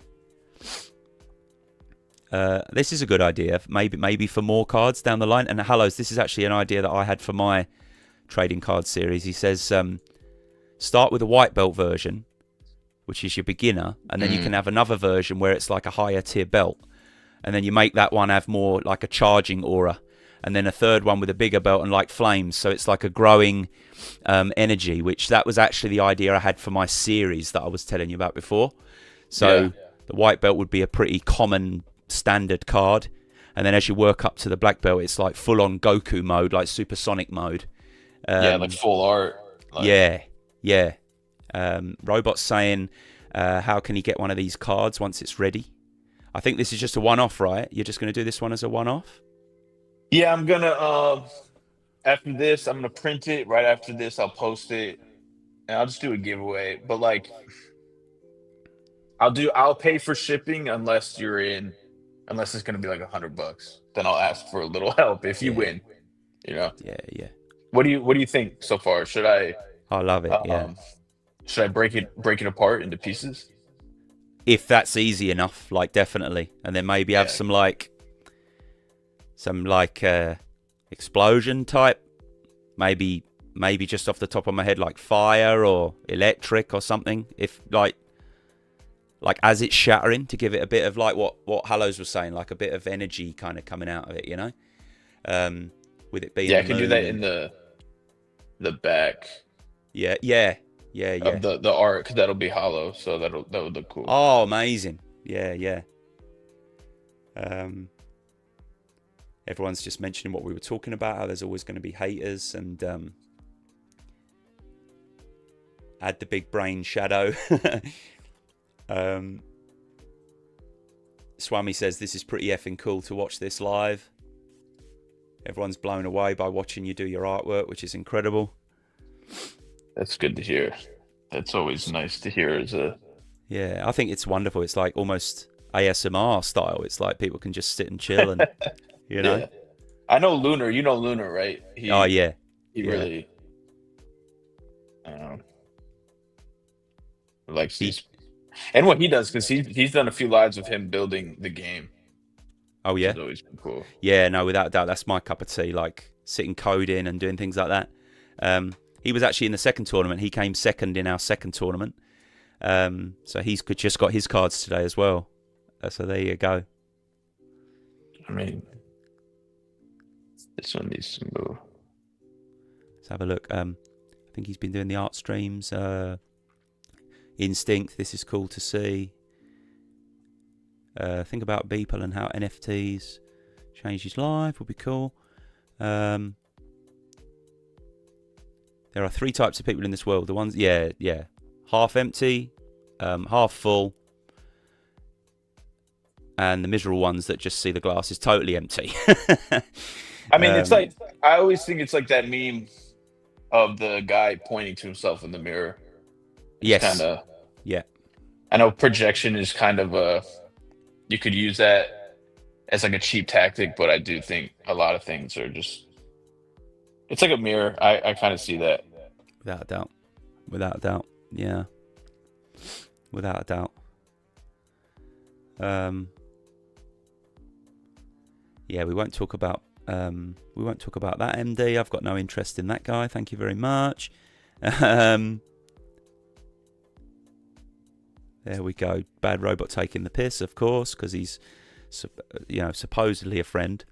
This is a good idea. Maybe for more cards down the line. And Hallows, this is actually an idea that I had for my trading card series. He says, start with a white belt version, which is your beginner, and then you can have another version where it's like a higher tier belt, and then you make that one have more like a charging aura, and then a third one with a bigger belt and like flames, so it's like a growing energy, which that was actually the idea I had for my series that I was telling you about before. So the white belt would be a pretty common standard card, and then as you work up to the black belt, it's like full-on Goku mode, like supersonic mode. Like full art. Like... Yeah. Robot's saying, how can he get one of these cards once it's ready? I think this is just a one-off, right? You're just going to do this one as a one-off? Yeah, I'm going to, after this, I'm going to print it. Right after this, I'll post it, and I'll just do a giveaway. But, like, I'll pay for shipping unless it's going to be like $100. Then I'll ask for a little help if you win, you know? Yeah. What do you think so far? Should I love it, should I break it apart into pieces? If that's easy enough, like, definitely. And then maybe have some explosion type. Maybe just off the top of my head, like fire or electric or something. If like as it's shattering, to give it a bit of like what Hallows was saying, like a bit of energy kind of coming out of it, you know? With it being I can do that in the back. Yeah. Of the art, because that'll be hollow, so that would look cool. Oh, amazing! Yeah. Everyone's just mentioning what we were talking about. How there's always going to be haters, and add the big brain shadow. Swami says this is pretty effing cool to watch this live. Everyone's blown away by watching you do your artwork, which is incredible. That's good to hear. That's always nice to hear. I think it's wonderful. It's like almost ASMR style. It's like people can just sit and chill, and you know. Yeah. I know Lunar. You know Lunar, right? He really likes these, and what he does, because he's done a few lives of him building the game. Oh yeah, it's always been cool. Yeah, no, without a doubt, that's my cup of tea. Like sitting coding and doing things like that. He was actually in the second tournament. He came second in our second tournament. So he's just got his cards today as well. So there you go. I mean, this one needs to move. Let's have a look. I think he's been doing the art streams. Instinct, this is cool to see. Think about Beeple and how NFTs change his life would be cool. There are three types of people in this world. The ones, half empty, half full, and the miserable ones that just see the glass is totally empty. I mean, it's like, I always think it's like that meme of the guy pointing to himself in the mirror. Yes. Yeah. I know projection is kind of you could use that as like a cheap tactic, but I do think a lot of things are just, it's like a mirror. I kind of see that. Without a doubt. Yeah. Without a doubt. We won't talk about that, MD. I've got no interest in that guy. Thank you very much. There we go. Bad Robot taking the piss, of course, because he's supposedly a friend.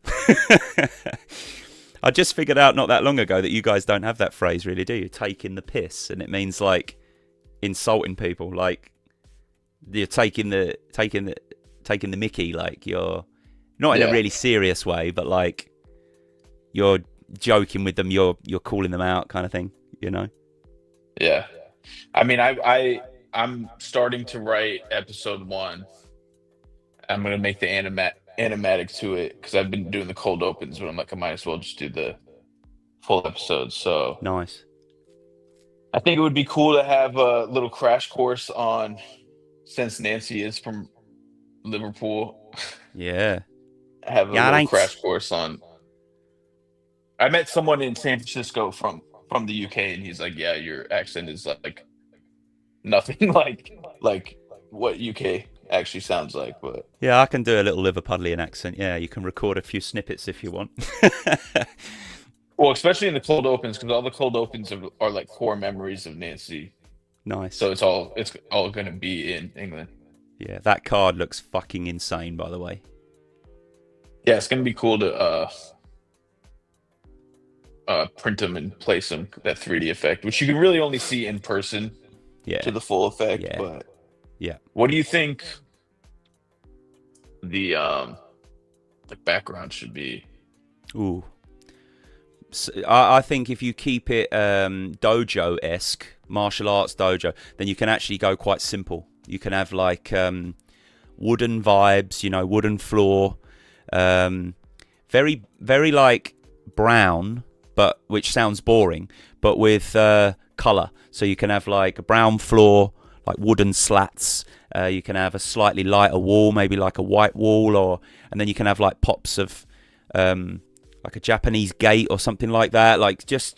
I just figured out not that long ago that you guys don't have that phrase, really, do you? Taking the piss, and it means like insulting people, like you're taking the Mickey, like you're not in a really serious way, but like you're joking with them, you're calling them out, kind of thing, you know? Yeah. I mean, I'm starting to write episode 1. I'm gonna make the animatic to it because I've been doing the cold opens, but I'm like, I might as well just do the full episode. So Nice. I think it would be cool to have a little crash course on, since Nancy is from Liverpool, Yeah. have a Yeah, little thanks. crash course on. I met someone in San Francisco from the UK, and he's like, "Yeah, your accent is like nothing like what UK actually sounds like." But Yeah, I can do a little Liverpudlian accent. Yeah, you can record a few snippets if you want. well, especially in the cold opens, because all the cold opens are like core memories of Nancy. Nice. So it's all going to be in England. Yeah, that card looks fucking insane, by the way. Yeah, it's going to be cool to print them and place them, that 3D effect, which you can really only see in person Yeah. to the full effect. Yeah. But Yeah. what do you think the background should be? Ooh. So, I think if you keep it dojo-esque, martial arts dojo, then you can actually go quite simple. You can have like wooden vibes, you know, wooden floor, very, very like brown, but which sounds boring, but with color. So you can have like a brown floor, like wooden slats. You can have a slightly lighter wall, maybe like a white wall, and then you can have like pops of like a Japanese gate or something like that. Like just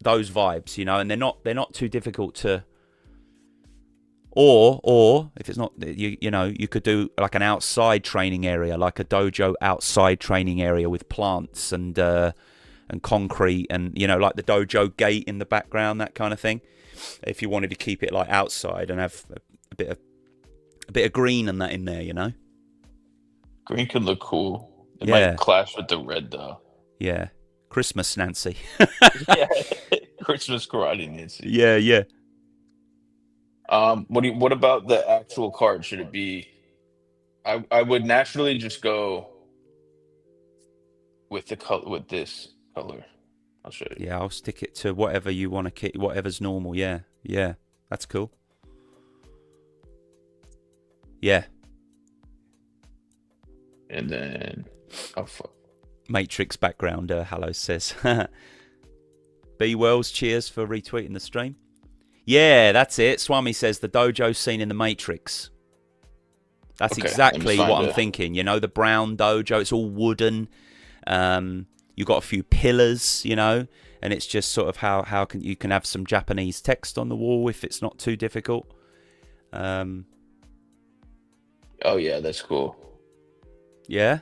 those vibes, you know. And they're not too difficult to. Or if it's not, you know, you could do like an outside training area, like a dojo outside training area with plants and concrete, and you know, like the dojo gate in the background, that kind of thing. If you wanted to keep it like outside and have a bit of green and that in there, you know. Green could look cool. It Yeah. might clash with the red though. Yeah, Christmas Nancy. Yeah, Christmas karate Nancy. Yeah. What about the actual card? Should it be? I would naturally just go with the color, with this color. I'll show you. Yeah, I'll stick it to whatever you want to keep, whatever's normal. Yeah, that's cool. Yeah. And then, oh fuck. Matrix background, Hallow says. B Wells, cheers for retweeting the stream. Yeah, that's it. Swami says the dojo scene in the Matrix. That's Okay, exactly what I'm thinking. You know, the brown dojo, it's all wooden. You've got a few pillars, you know, and it's just sort of how you can have some Japanese text on the wall if it's not too difficult. Oh yeah, that's cool. Yeah.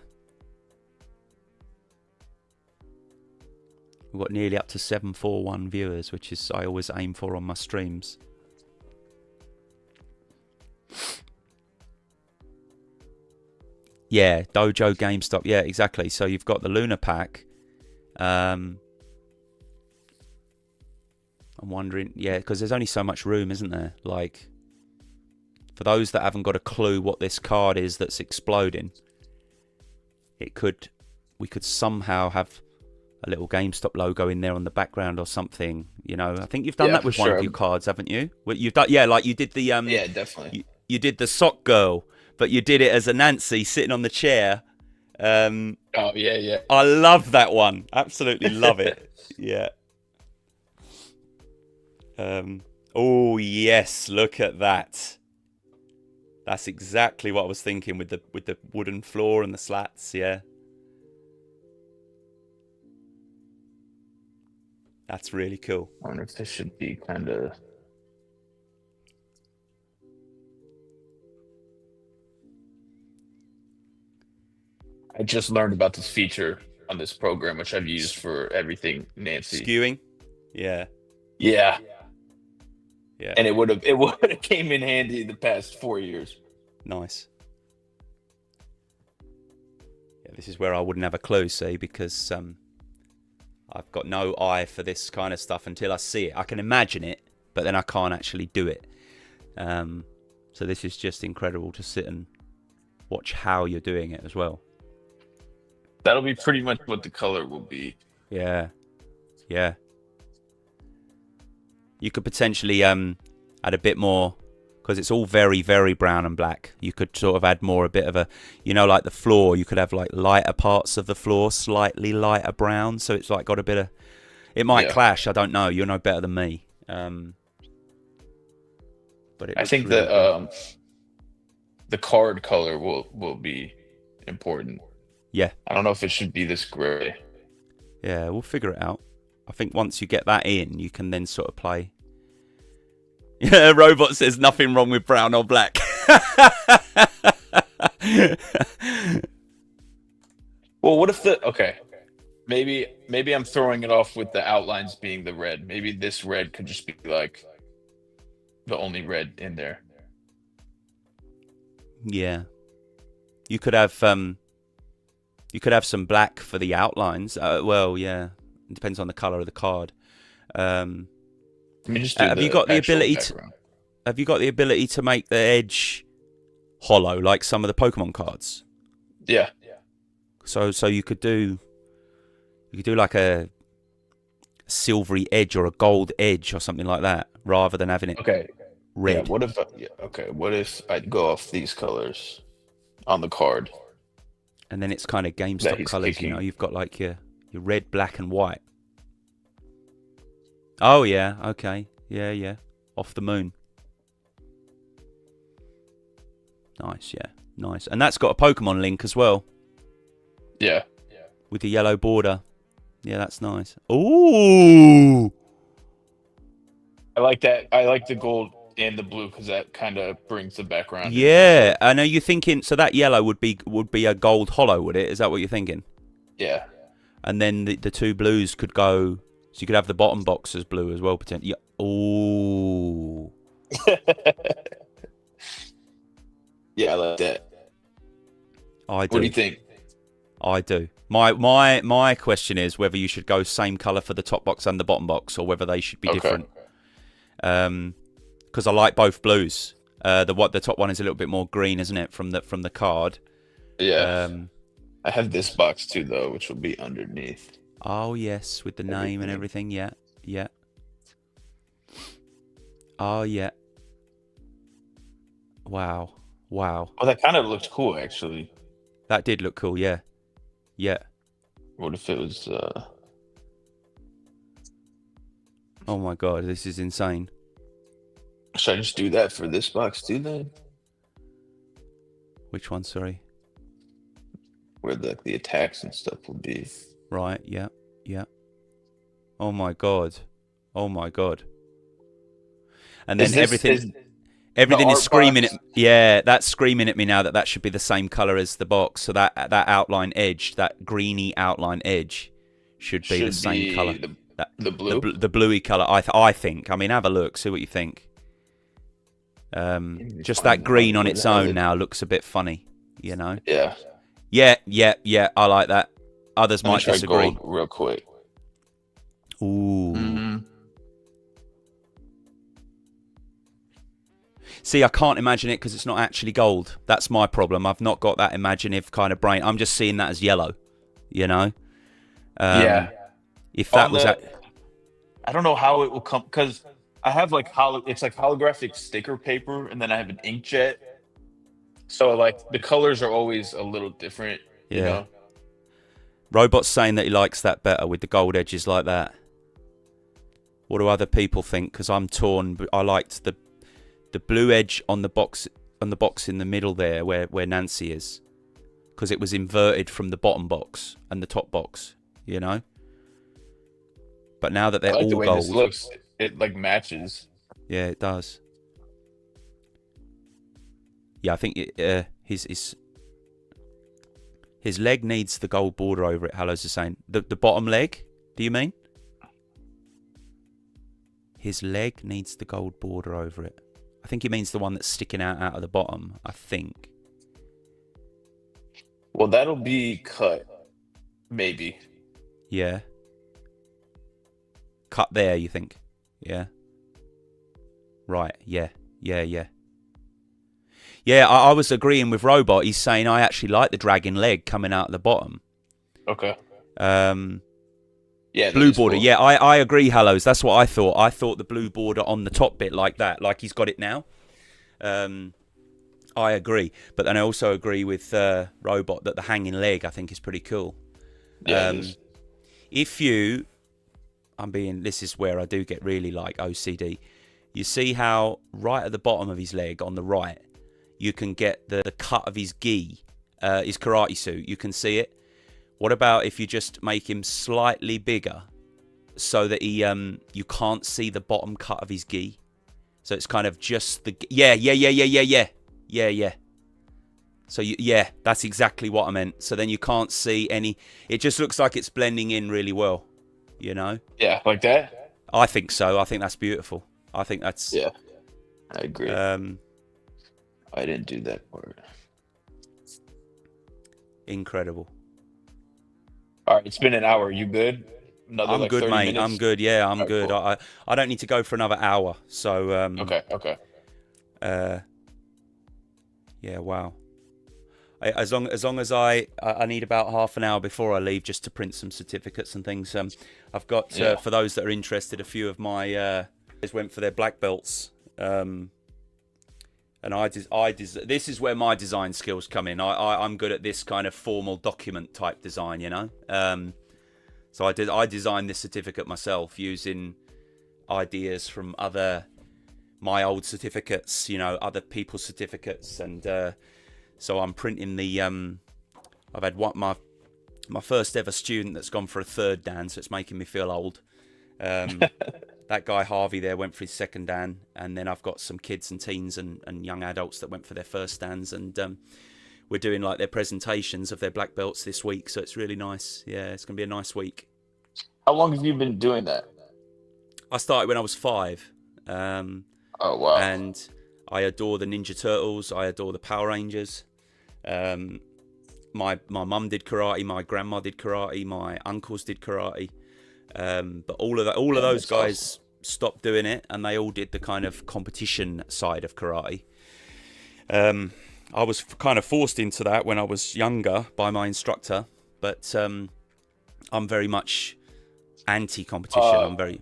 We've got nearly up to 741 viewers, which is I always aim for on my streams. Yeah, Dojo, GameStop. Yeah, exactly. So you've got the Lunar Pack. I'm wondering, yeah, because there's only so much room, isn't there? Like, for those that haven't got a clue what this card is that's exploding, we could somehow have a little GameStop logo in there on the background or something, you know. I think you've done that with one of your cards, haven't you? Well, you've done, yeah, like you did the yeah, definitely. You did the sock girl, but you did it as a Nancy sitting on the chair. Oh yeah. I love that one. Absolutely love it. Yeah. Oh yes, look at that. That's exactly what I was thinking with the wooden floor and the slats. Yeah. That's really cool. I wonder if this should be kind of. I just learned about this feature on this program, which I've used for everything, Nancy. Skewing? Yeah. Yeah. Yeah. And it would have came in handy the past 4 years. Nice. Yeah, this is where I wouldn't have a clue, see, because I've got no eye for this kind of stuff until I see it. I can imagine it, but then I can't actually do it. So this is just incredible to sit and watch how you're doing it as well. That'll be pretty much what the color will be. Yeah. You could potentially add a bit more, because it's all very, very brown and black. You could sort of add more, a bit of a, like the floor, you could have like lighter parts of the floor, slightly lighter brown, so it's like got a bit of, it might clash, I don't know, you'll know better than me. But I think really the card color will be important. Yeah. I don't know if it should be this gray. Yeah, we'll figure it out. I think once you get that in, you can then sort of play. Yeah, Robot says nothing wrong with brown or black. Well, what if maybe I'm throwing it off with the outlines being the red. Maybe this red could just be like the only red in there. Yeah. You could have some black for the outlines. Well, yeah. It depends on the color of the card. Have you got the ability to make the edge hollow like some of the Pokemon cards? Yeah. So you could do like a silvery edge or a gold edge or something like that, rather than having it red. Yeah, what if I'd go off these colors on the card? And then it's kind of GameStop colors, picking. You've got like your red, black, and white. Oh yeah, okay, yeah, off the moon. Nice, yeah, nice, and that's got a Pokemon link as well. Yeah, with the yellow border. Yeah, that's nice. Ooh, I like that. I like the gold and the blue because that kind of brings the background. Yeah, I know you're thinking. So that yellow would be a gold hollow, would it? Is that what you're thinking? Yeah. And then the two blues could go. So you could have the bottom box as blue as well, potentially. Yeah. Ooh. Yeah, I like that. I do. What do you think? I do. My question is whether you should go same color for the top box and the bottom box, or whether they should be different. Because I like both blues. The top one is a little bit more green, isn't it, from the card? Yeah. I have this box too, though, which will be underneath. Oh yes, with the name and everything. Yeah. Oh yeah. Wow. Oh, that kind of looked cool, actually. That did look cool. Yeah. What if it was? Oh my god, this is insane. Should I just do that for this box too, then? Which one? Sorry. Where the attacks and stuff will be. Right. Yeah. Oh my god. And then everything is screaming at. Yeah, that's screaming at me now that should be the same color as the box. So that outline edge, that greeny outline edge, should be the same color. The blue. The bluey color. I think. I mean, have a look. See what you think. Just that green on its own now looks a bit funny. Yeah. Yeah. I like that. Others might disagree. Gold real quick. Ooh. Mm-hmm. See, I can't imagine it because it's not actually gold. That's my problem. I've not got that imaginative kind of brain. I'm just seeing that as yellow. Yeah. If that was I don't know how it will come, because I have it's like holographic sticker paper, and then I have an inkjet. So the colors are always a little different. Yeah. You know? Robot's saying that he likes that better with the gold edges like that. What do other people think? Because I'm torn. I liked the blue edge on the box in the middle there where Nancy is, because it was inverted from the bottom box and the top box. But now that they're all the way gold, this looks, it matches. Yeah, it does. Yeah, I think his leg needs the gold border over it. Hallows is saying the bottom leg. Do you mean? His leg needs the gold border over it. I think he means the one that's sticking out of the bottom. I think. Well, that'll be cut, maybe. Yeah. cut there, you think? Yeah. Right. Yeah. Yeah. I was agreeing with Robot. He's saying I actually like the dragging leg coming out at the bottom. Okay. Yeah, blue border. Cool. Yeah, I agree, Hallows. That's what I thought. I thought the blue border on the top bit like that, like he's got it now. I agree. But then I also agree with Robot that the hanging leg I think is pretty cool. Yeah, this is where I do get really like OCD. You see how right at the bottom of his leg on the right, you can get the cut of his gi, his karate suit. You can see it. What about if you just make him slightly bigger so that he you can't see the bottom cut of his gi? So it's kind of just the... Yeah. So, that's exactly what I meant. So then you can't see any... It just looks like it's blending in really well, you know? Yeah, like that? I think so. I think that's beautiful. I think that's... Yeah, I agree. I didn't do that part. Incredible. All right, it's been an hour. You good? I'm good, mate. Minutes? I'm good. Yeah, I'm good. Cool. I don't need to go for another hour. So okay. Yeah. Wow. As long as I need about half an hour before I leave just to print some certificates and things. I've got for those that are interested, a few of my went for their black belts. And this is where my design skills come in. I'm good at this kind of formal document type design, you know. So I designed this certificate myself using ideas from my old certificates, you know, other people's certificates, and so I'm printing the. I've had my first ever student that's gone for a third Dan, so it's making me feel old. That guy Harvey there went for his second Dan, and then I've got some kids and teens and young adults that went for their first Dans, and we're doing like their presentations of their black belts this week, so it's really nice. Yeah, it's gonna be a nice week. How long have you been doing that? I started when I was 5. Oh wow! And I adore the Ninja Turtles. I adore the Power Rangers. My mum did karate. My grandma did karate. My uncles did karate. But all of those guys stopped doing it, and they all did the kind of competition side of karate. I was kind of forced into that when I was younger by my instructor, but I'm very much anti-competition. I'm very...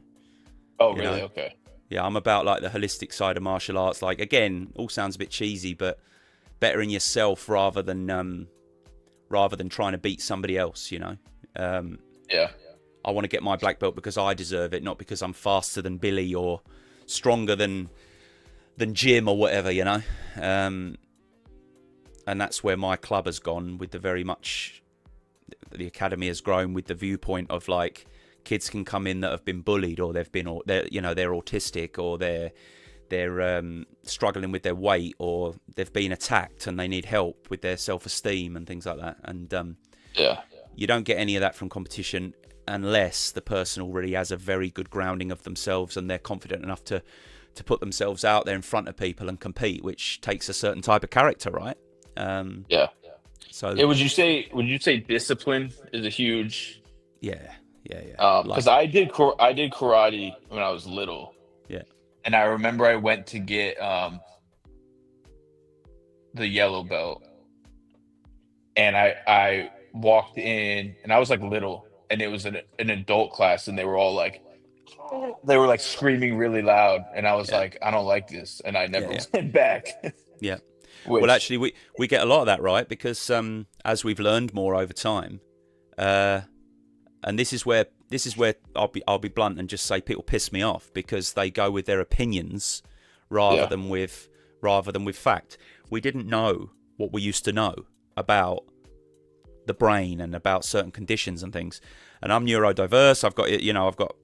Oh, really? Okay. Yeah, I'm about like the holistic side of martial arts. Like, again, all sounds a bit cheesy, but bettering yourself rather than trying to beat somebody else, you know? Yeah. I want to get my black belt because I deserve it, not because I'm faster than Billy or stronger than Jim or whatever, you know? And that's where my club has gone with the academy has grown with the viewpoint of like, kids can come in that have been bullied, or they're autistic, or they're struggling with their weight, or they've been attacked and they need help with their self-esteem and things like that. And you don't get any of that from competition unless the person already has a very good grounding of themselves and they're confident enough to put themselves out there in front of people and compete, which takes a certain type of character, right? So would you say discipline is a huge... Yeah. Because I did karate when I was little. Yeah. And I remember I went to get the yellow belt, and I walked in, and I was like little, and it was an adult class, and they were all like, screaming really loud, and I was like, I don't like this, and I never went back. Yeah. Well, actually, we get a lot of that, right? Because as we've learned more over time, and this is where I'll be blunt and just say people piss me off because they go with their opinions rather than with fact. We didn't know what we used to know about the brain and about certain conditions and things. And I'm neurodiverse.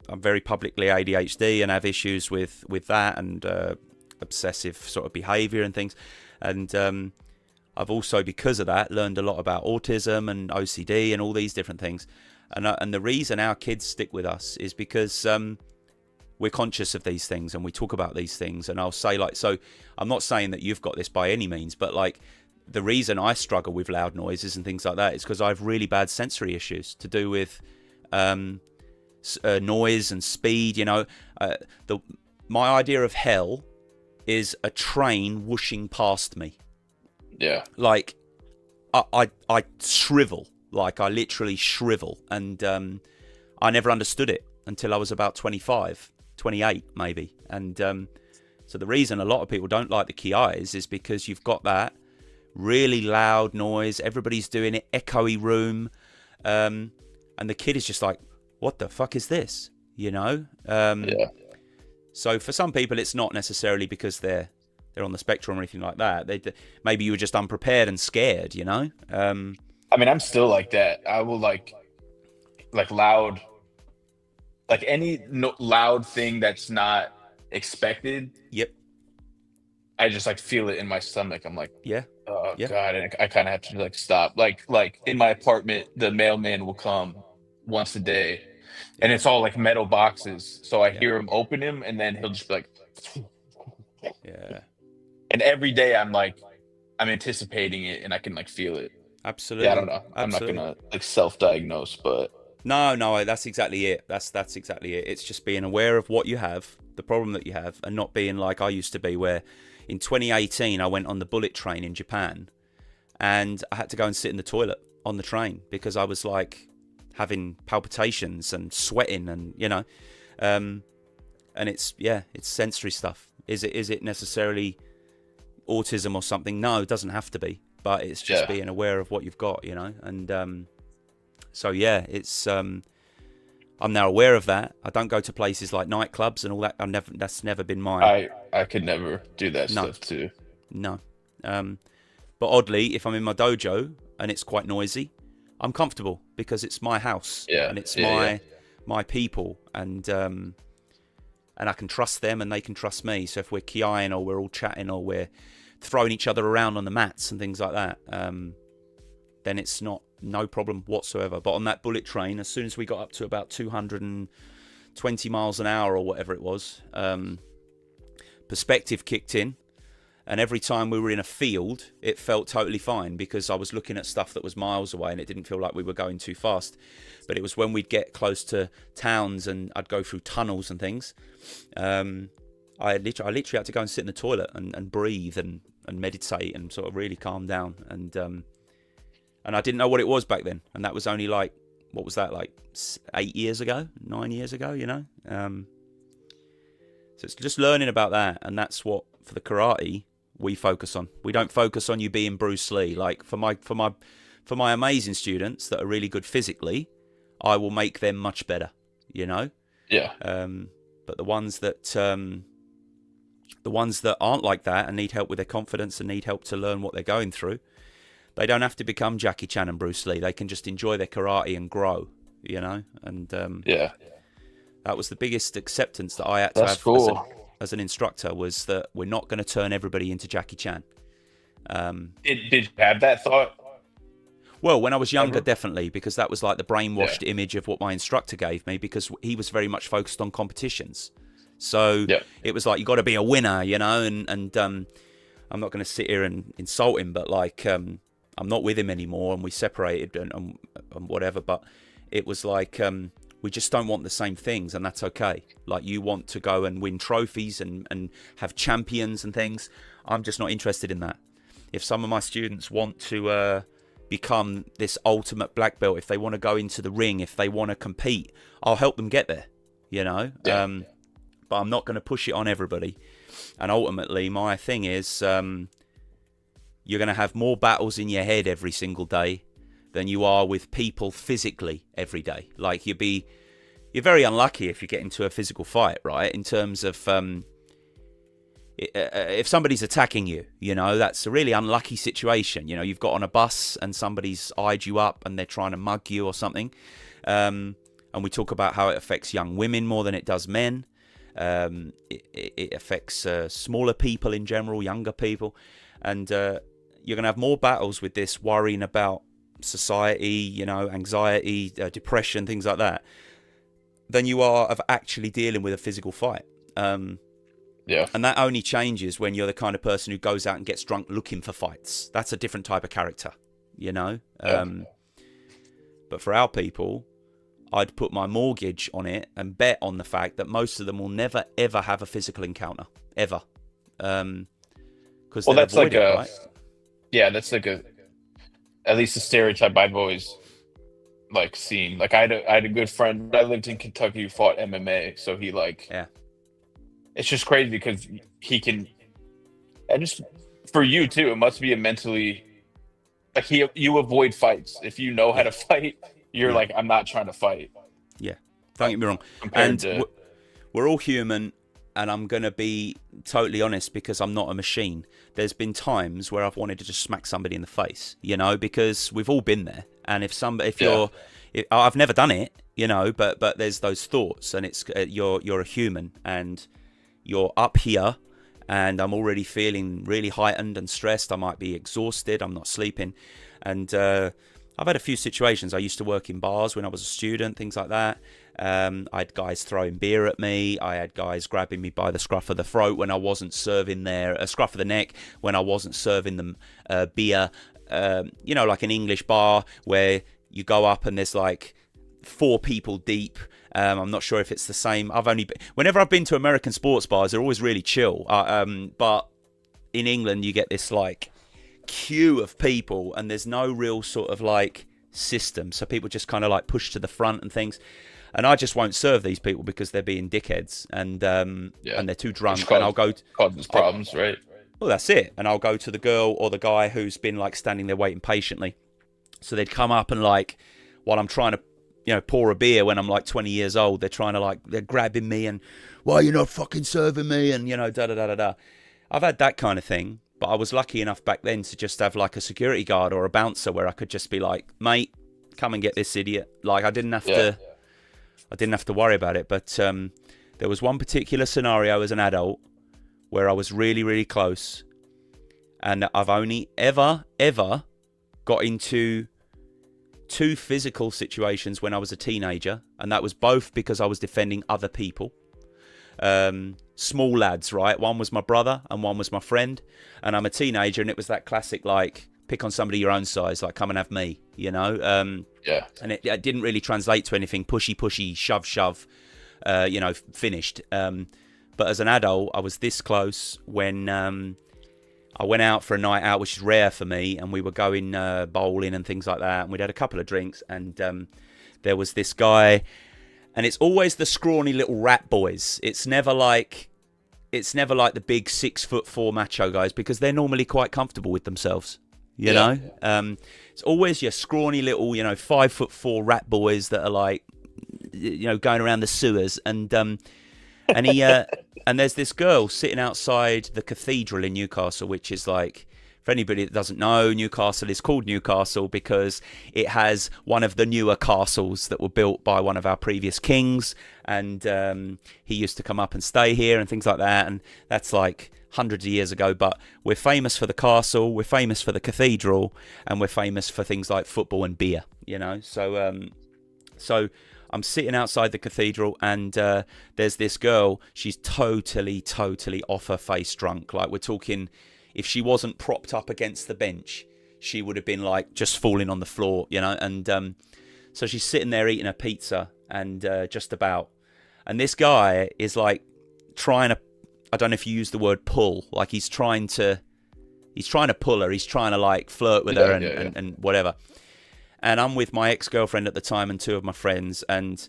I'm very publicly ADHD and have issues with that and obsessive sort of behavior and things. And I've also, because of that, learned a lot about autism and OCD and all these different things. And the reason our kids stick with us is because we're conscious of these things and we talk about these things. And I'll say, like, so I'm not saying that you've got this by any means, but like the reason I struggle with loud noises and things like that is because I have really bad sensory issues to do with noise and speed. My idea of hell is a train whooshing past me. Yeah. Like I shrivel, like I literally shrivel, and I never understood it until I was about 25, 28 maybe. And so the reason a lot of people don't like the Kiais is because you've got that really loud noise, everybody's doing it, echoey room, and the kid is just like, what the fuck is this? Yeah. So for some people it's not necessarily because they're on the spectrum or anything like that. Maybe you were just unprepared and scared, I mean, I'm still like that. I will like loud, like any loud thing that's not expected. Yep. I just like feel it in my stomach. I'm like, Yeah. oh Yeah. God, and I kind of have to like stop. Like in my apartment, the mailman will come once a day, and it's all like metal boxes. So I hear him open him, and then he'll just be like, yeah. And every day I'm anticipating it, and I can like feel it. Absolutely. Yeah, I don't know. I'm Absolutely. not gonna like self-diagnose, but no, that's exactly it. That's exactly it. It's just being aware of what you have, the problem that you have, and not being like I used to be, where in 2018 I went on the bullet train in Japan, and I had to go and sit in the toilet on the train because I was like having palpitations and sweating, and and it's sensory stuff. Is it necessarily autism or something? No, it doesn't have to be, but it's just being aware of what you've got, and so yeah, it's I'm now aware of that. I don't go to places like nightclubs and all that. That's never been mine. I could never do that stuff too. No. But oddly, if I'm in my dojo and it's quite noisy, I'm comfortable because it's my house and it's my people, and I can trust them and they can trust me. So if we're kiaing or we're all chatting or we're throwing each other around on the mats and things like that, then it's no problem whatsoever. But on that bullet train, as soon as we got up to about 220 miles an hour or whatever it was, perspective kicked in. And every time we were in a field, it felt totally fine because I was looking at stuff that was miles away and it didn't feel like we were going too fast. But it was when we'd get close to towns and I'd go through tunnels and things, I literally had to go and sit in the toilet and breathe and meditate and sort of really calm down. And I didn't know what it was back then. And that was only like, what was that, like 8 years ago, 9 years ago, So it's just learning about that. And that's what, for the karate, we focus on. We don't focus on you being Bruce Lee. Like for my amazing students that are really good physically, I will make them much better, Yeah. But the ones that aren't like that and need help with their confidence and need help to learn what they're going through, they don't have to become Jackie Chan and Bruce Lee. They can just enjoy their karate and grow, And that was the biggest acceptance that I had to have as an instructor, was that we're not going to turn everybody into Jackie Chan. Did you have that thought? Well, when I was younger, definitely, because that was like the brainwashed image of what my instructor gave me, because he was very much focused on competitions. So it was like, you got to be a winner, and I'm not going to sit here and insult him, but like, I'm not with him anymore and we separated and whatever. But it was like, we just don't want the same things, and that's okay. Like, you want to go and win trophies and have champions and things. I'm just not interested in that. If some of my students want to become this ultimate black belt, if they want to go into the ring, if they want to compete, I'll help them get there, but I'm not going to push it on everybody. And ultimately, my thing is, you're going to have more battles in your head every single day than you are with people physically every day. Like, you're very unlucky if you get into a physical fight, right? In terms of if somebody's attacking you, that's a really unlucky situation. You've got on a bus and somebody's eyed you up and they're trying to mug you or something. And we talk about how it affects young women more than it does men. It affects smaller people in general, younger people. And you're going to have more battles with this, worrying about society, anxiety, depression, things like that, than you are of actually dealing with a physical fight. And that only changes when you're the kind of person who goes out and gets drunk looking for fights. That's a different type of character, But for our people, I'd put my mortgage on it and bet on the fact that most of them will never ever have a physical encounter ever, because Well, that's like it, right? yeah, that's like at least a stereotype I've always like seen. Like I had a good friend when I lived in Kentucky who fought MMA, so he like Yeah. it's just crazy because he can, and just for you too, it must be a mentally like you avoid fights if you know how to fight. You're like, I'm not trying to fight. Yeah, don't get me wrong. Compared to... we're all human, and I'm gonna be totally honest because I'm not a machine. There's been times where I've wanted to just smack somebody in the face, you know, because we've all been there. And I've never done it, you know, but there's those thoughts, and it's you're a human, and you're up here, and I'm already feeling really heightened and stressed. I might be exhausted. I'm not sleeping, and I've had a few situations. I used to work in bars when I was a student, things like that. I had guys throwing beer at me. I had guys grabbing me by the scruff of the throat when I wasn't serving a scruff of the neck when I wasn't serving them beer. You know, like an English bar where you go up and there's like 4 people deep. I'm not sure if it's the same. Whenever I've been to American sports bars, they're always really chill. But in England, you get this like queue of people, and there's no real sort of like system, so people just kind of like push to the front and things, and I just won't serve these people because they're being dickheads, and they're too drunk, and I'll go causes problems, right? Well, that's it. And I'll go to the girl or the guy who's been like standing there waiting patiently, so they'd come up and like, while I'm trying to, you know, pour a beer when I'm like 20 years old, they're grabbing me and, why are you not fucking serving me, and you know, da da da da da. I've had that kind of thing. But I was lucky enough back then to just have like a security guard or a bouncer where I could just be like, mate, come and get this idiot. Like I didn't have to worry about it. But there was one particular scenario as an adult where I was really, really close, and I've only ever got into 2 physical situations when I was a teenager, and that was both because I was defending other people. Small lads, right? One was my brother and one was my friend, and I'm a teenager, and it was that classic like pick on somebody your own size, like come and have me, you know. And it didn't really translate to anything pushy, shove, you know, finished. But as an adult, I was this close when I went out for a night out, which is rare for me, and we were going bowling and things like that, and we'd had a couple of drinks, and there was this guy. And it's always the scrawny little rat boys. It's never like the big 6'4" macho guys, because they're normally quite comfortable with themselves, you know. It's always your scrawny little, you know, 5'4" rat boys that are like, you know, going around the sewers. And he and there's this girl sitting outside the cathedral in Newcastle, which is like, for anybody that doesn't know, Newcastle is called Newcastle because it has one of the newer castles that were built by one of our previous kings, and he used to come up and stay here and things like that, and that's like hundreds of years ago. But we're famous for the castle, we're famous for the cathedral, and we're famous for things like football and beer, you know. So I'm sitting outside the cathedral, and there's this girl. She's totally off her face drunk. Like, we're talking, if she wasn't propped up against the bench, she would have been like just falling on the floor, you know. And so she's sitting there eating her pizza, and just about. And this guy is like trying to, I don't know if you use the word pull, like he's trying to pull her. He's trying to like flirt with her and whatever. And I'm with my ex-girlfriend at the time and 2 of my friends, and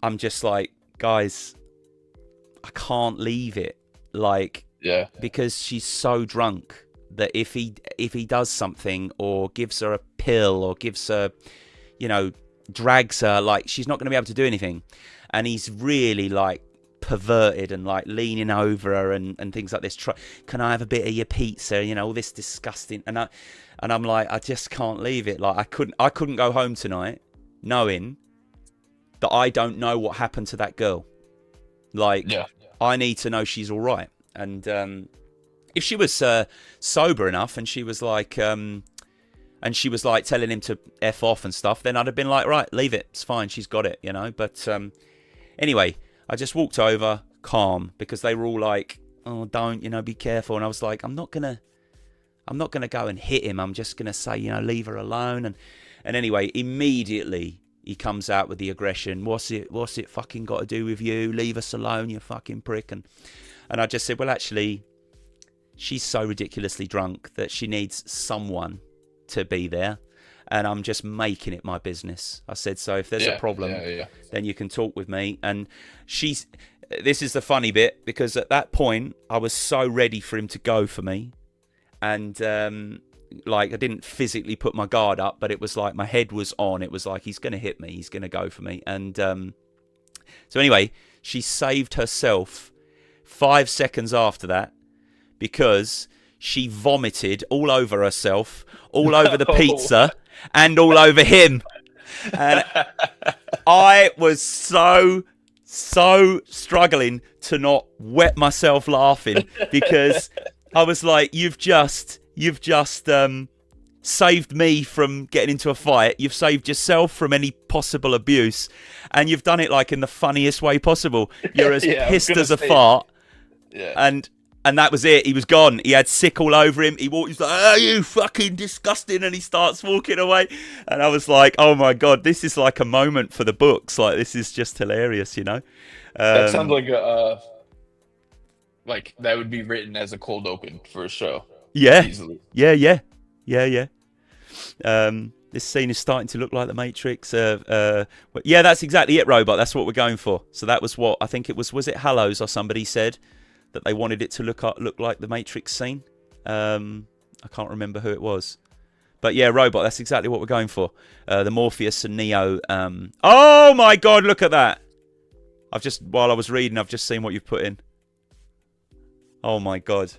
I'm just like, guys, I can't leave it. Like, Yeah. Because she's so drunk that if he does something or gives her a pill or gives her, you know, drags her, like, she's not going to be able to do anything. And he's really like perverted and like leaning over her and things like this. Can I have a bit of your pizza? You know, all this disgusting. And I'm like, I just can't leave it. Like, I couldn't go home tonight knowing that I don't know what happened to that girl. Like, I need to know she's all right. And if she was sober enough and she was like telling him to F off and stuff, then I'd have been like, right, leave it. It's fine. She's got it, you know. But anyway, I just walked over calm because they were all like, oh, don't, you know, be careful. And I was like, I'm not gonna go and hit him. I'm just gonna say, you know, leave her alone. And anyway, immediately, he comes out with the aggression. What's it fucking got to do with you? Leave us alone, you fucking prick. And I just said, well, actually, she's so ridiculously drunk that she needs someone to be there. And I'm just making it my business. I said, so if there's a problem, then you can talk with me. And this is the funny bit, because at that point, I was so ready for him to go for me. And, I didn't physically put my guard up, but it was like my head was on. It was like, he's going to hit me. He's going to go for me. And so anyway, she saved herself 5 seconds after that, because she vomited all over herself, all over the pizza, and all over him. And I was so struggling to not wet myself laughing, because I was like, you've just saved me from getting into a fight. You've saved yourself from any possible abuse, and you've done it like in the funniest way possible. You're as pissed as a fart. Yeah. And that was it. He was gone. He had sick all over him. He's like, oh, you fucking disgusting. And he starts walking away. And I was like, oh my God, this is like a moment for the books. Like, this is just hilarious, you know? That sounds like like that would be written as a cold open for a show. Yeah. Easily. Yeah. This scene is starting to look like The Matrix. Yeah, that's exactly it, Robot. That's what we're going for. So that was what I think it was it Hallows or somebody said that they wanted it to look like the Matrix scene. I can't remember who it was. But yeah, Robot, that's exactly what we're going for. The Morpheus and Neo. Oh my God, look at that. While I was reading, I've just seen what you've put in. Oh my God.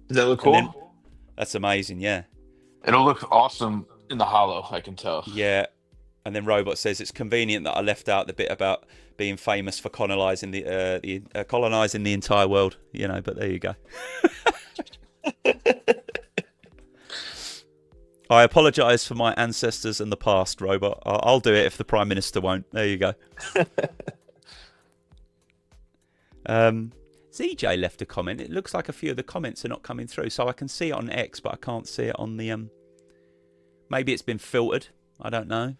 Does that look cool? That's amazing, yeah. It'll look awesome in the hollow, I can tell. Yeah. And then Robot says it's convenient that I left out the bit about being famous for colonizing the entire world, you know. But there you go. I apologise for my ancestors and the past, Robot. I'll do it if the Prime Minister won't. There you go. ZJ left a comment. It looks like a few of the comments are not coming through, so I can see it on X, but I can't see it on the maybe it's been filtered. I don't know.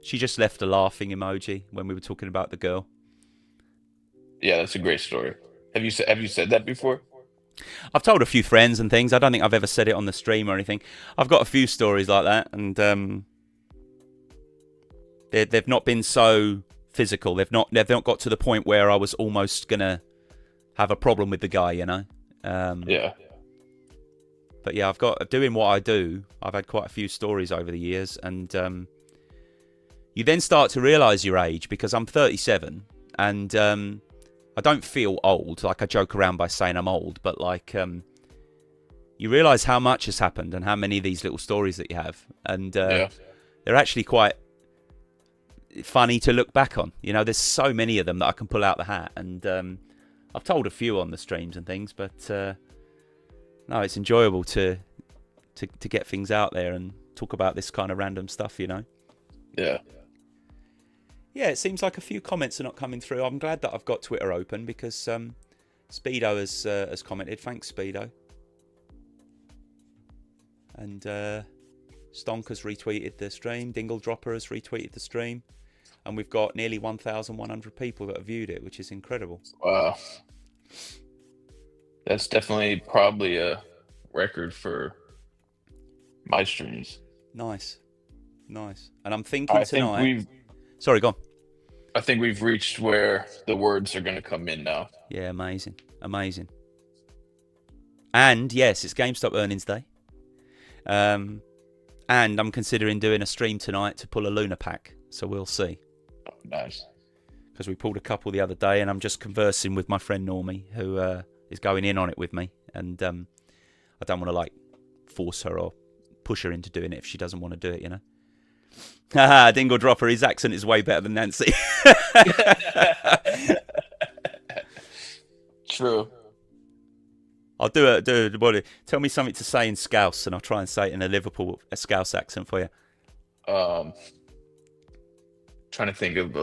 She just left a laughing emoji when we were talking about the girl. Yeah, that's a great story. Have you said that before? I've told a few friends and things. I don't think I've ever said it on the stream or anything. I've got a few stories like that, and they've not been so physical. They've not got to the point where I was almost gonna have a problem with the guy, you know. Yeah. But yeah, doing what I do. I've had quite a few stories over the years, and you then start to realise your age, because I'm 37, and I don't feel old. Like, I joke around by saying I'm old, but like you realise how much has happened and how many of these little stories that you have, and they're actually quite funny to look back on. You know, there's so many of them that I can pull out the hat, and I've told a few on the streams and things, but no, it's enjoyable to get things out there and talk about this kind of random stuff, you know. Yeah. Yeah, it seems like a few comments are not coming through. I'm glad that I've got Twitter open, because Speedo has commented. Thanks, Speedo. And Stonk has retweeted the stream. Dingle Dropper has retweeted the stream. And we've got nearly 1,100 people that have viewed it, which is incredible. Wow. That's definitely probably a record for my streams. Nice. And I'm thinking tonight... Sorry, go on. I think we've reached where the words are going to come in now. Yeah, amazing. And yes, it's GameStop earnings day. And I'm considering doing a stream tonight to pull a Luna pack. So we'll see. Oh, nice. Because we pulled a couple the other day, and I'm just conversing with my friend Normie, who is going in on it with me. And I don't want to like force her or push her into doing it if she doesn't want to do it, you know. Haha, Dingle Dropper, his accent is way better than Nancy. True. I'll do it. Tell me something to say in Scouse, and I'll try and say it in a Scouse accent for you. Trying to think of.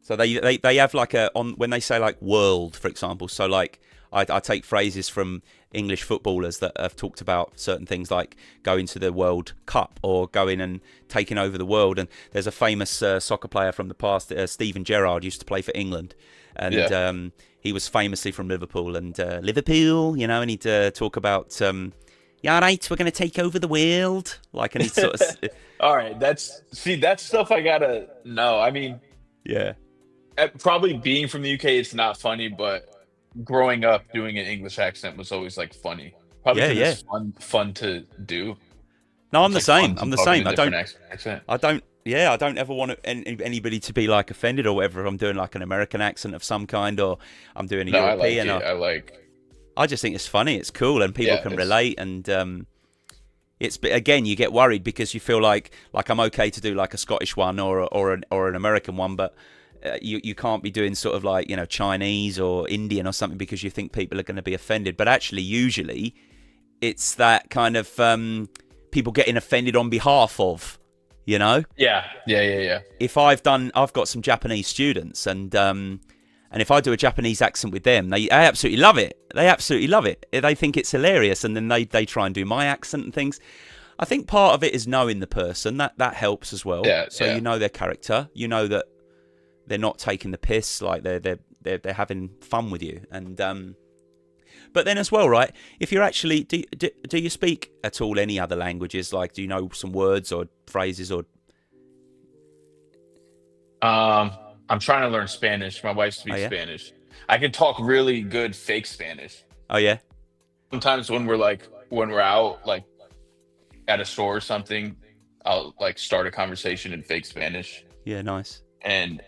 So they have like when they say like world, for example. So like I take phrases from English footballers that have talked about certain things like going to the World Cup or going and taking over the world. And there's a famous soccer player from the past, Steven Gerrard, used to play for England, and he was famously from Liverpool. And Liverpool, you know, and he'd talk about, yeah, right, we're going to take over the world. Like, and he'd sort of... All right, that's stuff I gotta know. I mean, yeah. Probably being from the UK, it's not funny, but growing up doing an English accent was always like funny. Probably 'cause it's fun to do. No, I'm the It's same. fun I'm to the talk in same. a I don't. different accent. I don't. Yeah, I don't ever want anybody to be like offended or whatever. If I'm doing like an American accent of some kind, or I'm doing a European. I just think it's funny. It's cool, and people can relate. And it's again, you get worried because you feel like I'm okay to do like a Scottish one or an American one, but you can't be doing sort of like, you know, Chinese or Indian or something because you think people are going to be offended. But actually, usually, it's that kind of people getting offended on behalf of, you know. Yeah. If I've got some Japanese students, and if I do a Japanese accent with them, they absolutely love it. They absolutely love it. They think it's hilarious, and then they try and do my accent and things. I think part of it is knowing the person. That helps as well. You know their character. You know that they're not taking the piss. Like they're having fun with you. And but then as well, right? If you're actually do you speak at all any other languages? Like, do you know some words or phrases or? I'm trying to learn Spanish. My wife speaks Spanish. I can talk really good fake Spanish. Oh yeah. Sometimes when we're out like at a store or something, I'll like start a conversation in fake Spanish. Yeah, nice. And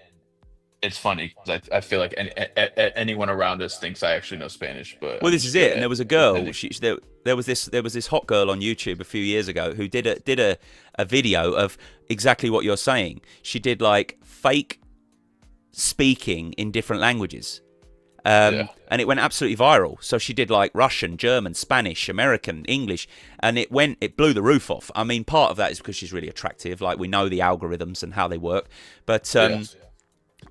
it's funny because I feel like anyone around us thinks I actually know Spanish. But well, this is it. And there was a girl. There was this hot girl on YouTube a few years ago who did a video of exactly what you're saying. She did like fake speaking in different languages, and it went absolutely viral. So she did like Russian, German, Spanish, American, English, and it blew the roof off. I mean, part of that is because she's really attractive. Like, we know the algorithms and how they work, but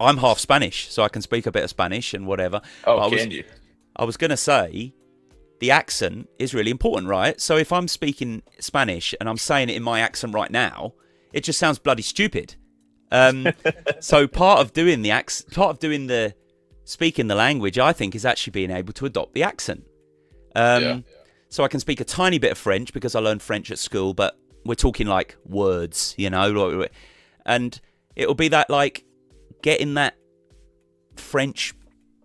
I'm half Spanish, so I can speak a bit of Spanish and whatever. Oh, can you? I was going to say, the accent is really important, right? So if I'm speaking Spanish and I'm saying it in my accent right now, it just sounds bloody stupid. So part of doing speaking the language, I think, is actually being able to adopt the accent. So I can speak a tiny bit of French because I learned French at school, but we're talking like words, you know, and it'll be that like getting that French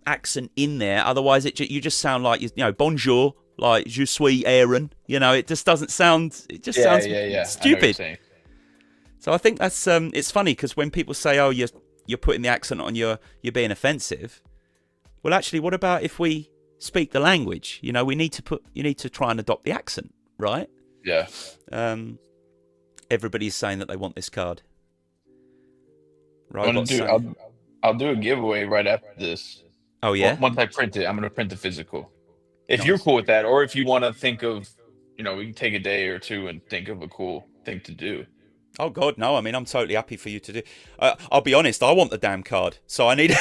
accent in there. Otherwise, you just sound like, you know, bonjour, like je suis Aaron. You know, it just doesn't sound. It just sounds stupid. So I think that's it's funny because when people say, "Oh, you're putting the accent on, you're being offensive." Well, actually, what about if we speak the language? You know, you need to try and adopt the accent, right? Yeah. Everybody's saying that they want this card. Right. I'll do a giveaway right after this. Oh yeah. Once I print it, I'm gonna print the physical. If you're cool with that, or if you want to think of, you know, we can take a day or two and think of a cool thing to do. Oh God, no! I mean, I'm totally happy for you to do. I'll be honest. I want the damn card, so I need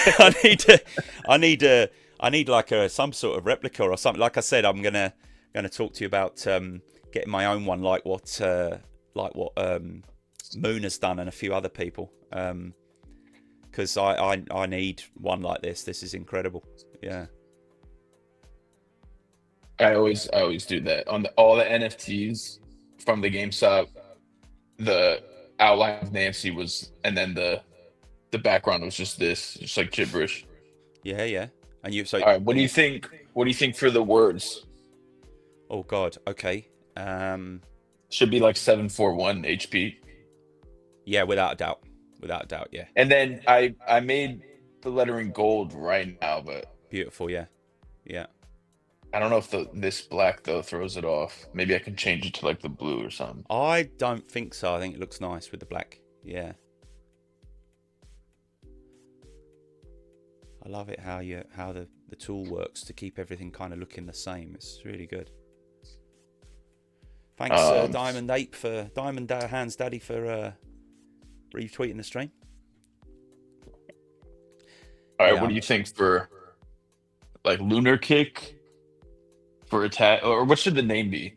like some sort of replica or something. Like I said, I'm gonna talk to you about getting my own one, like what Moon has done and a few other people. Because I need one like this. This is incredible. Yeah. I always do that on all the NFTs from the GameStop. The outline of Nancy was, and then the background was just like gibberish. Yeah. And you. So, all right. What do you think? What do you think for the words? Oh God. Okay. Should be like 741 HP. Yeah, without a doubt. Yeah. And then I made the lettering gold right now, but beautiful. Yeah. I don't know if this black though throws it off. Maybe I can change it to like the blue or something. I don't think so. I think it looks nice with the black. Yeah. I love it how the tool works to keep everything kind of looking the same. It's really good. Thanks, Diamond Hands Daddy for retweeting the stream. All right, what do you think for like Lunar Kick? for attack, or what should the name be?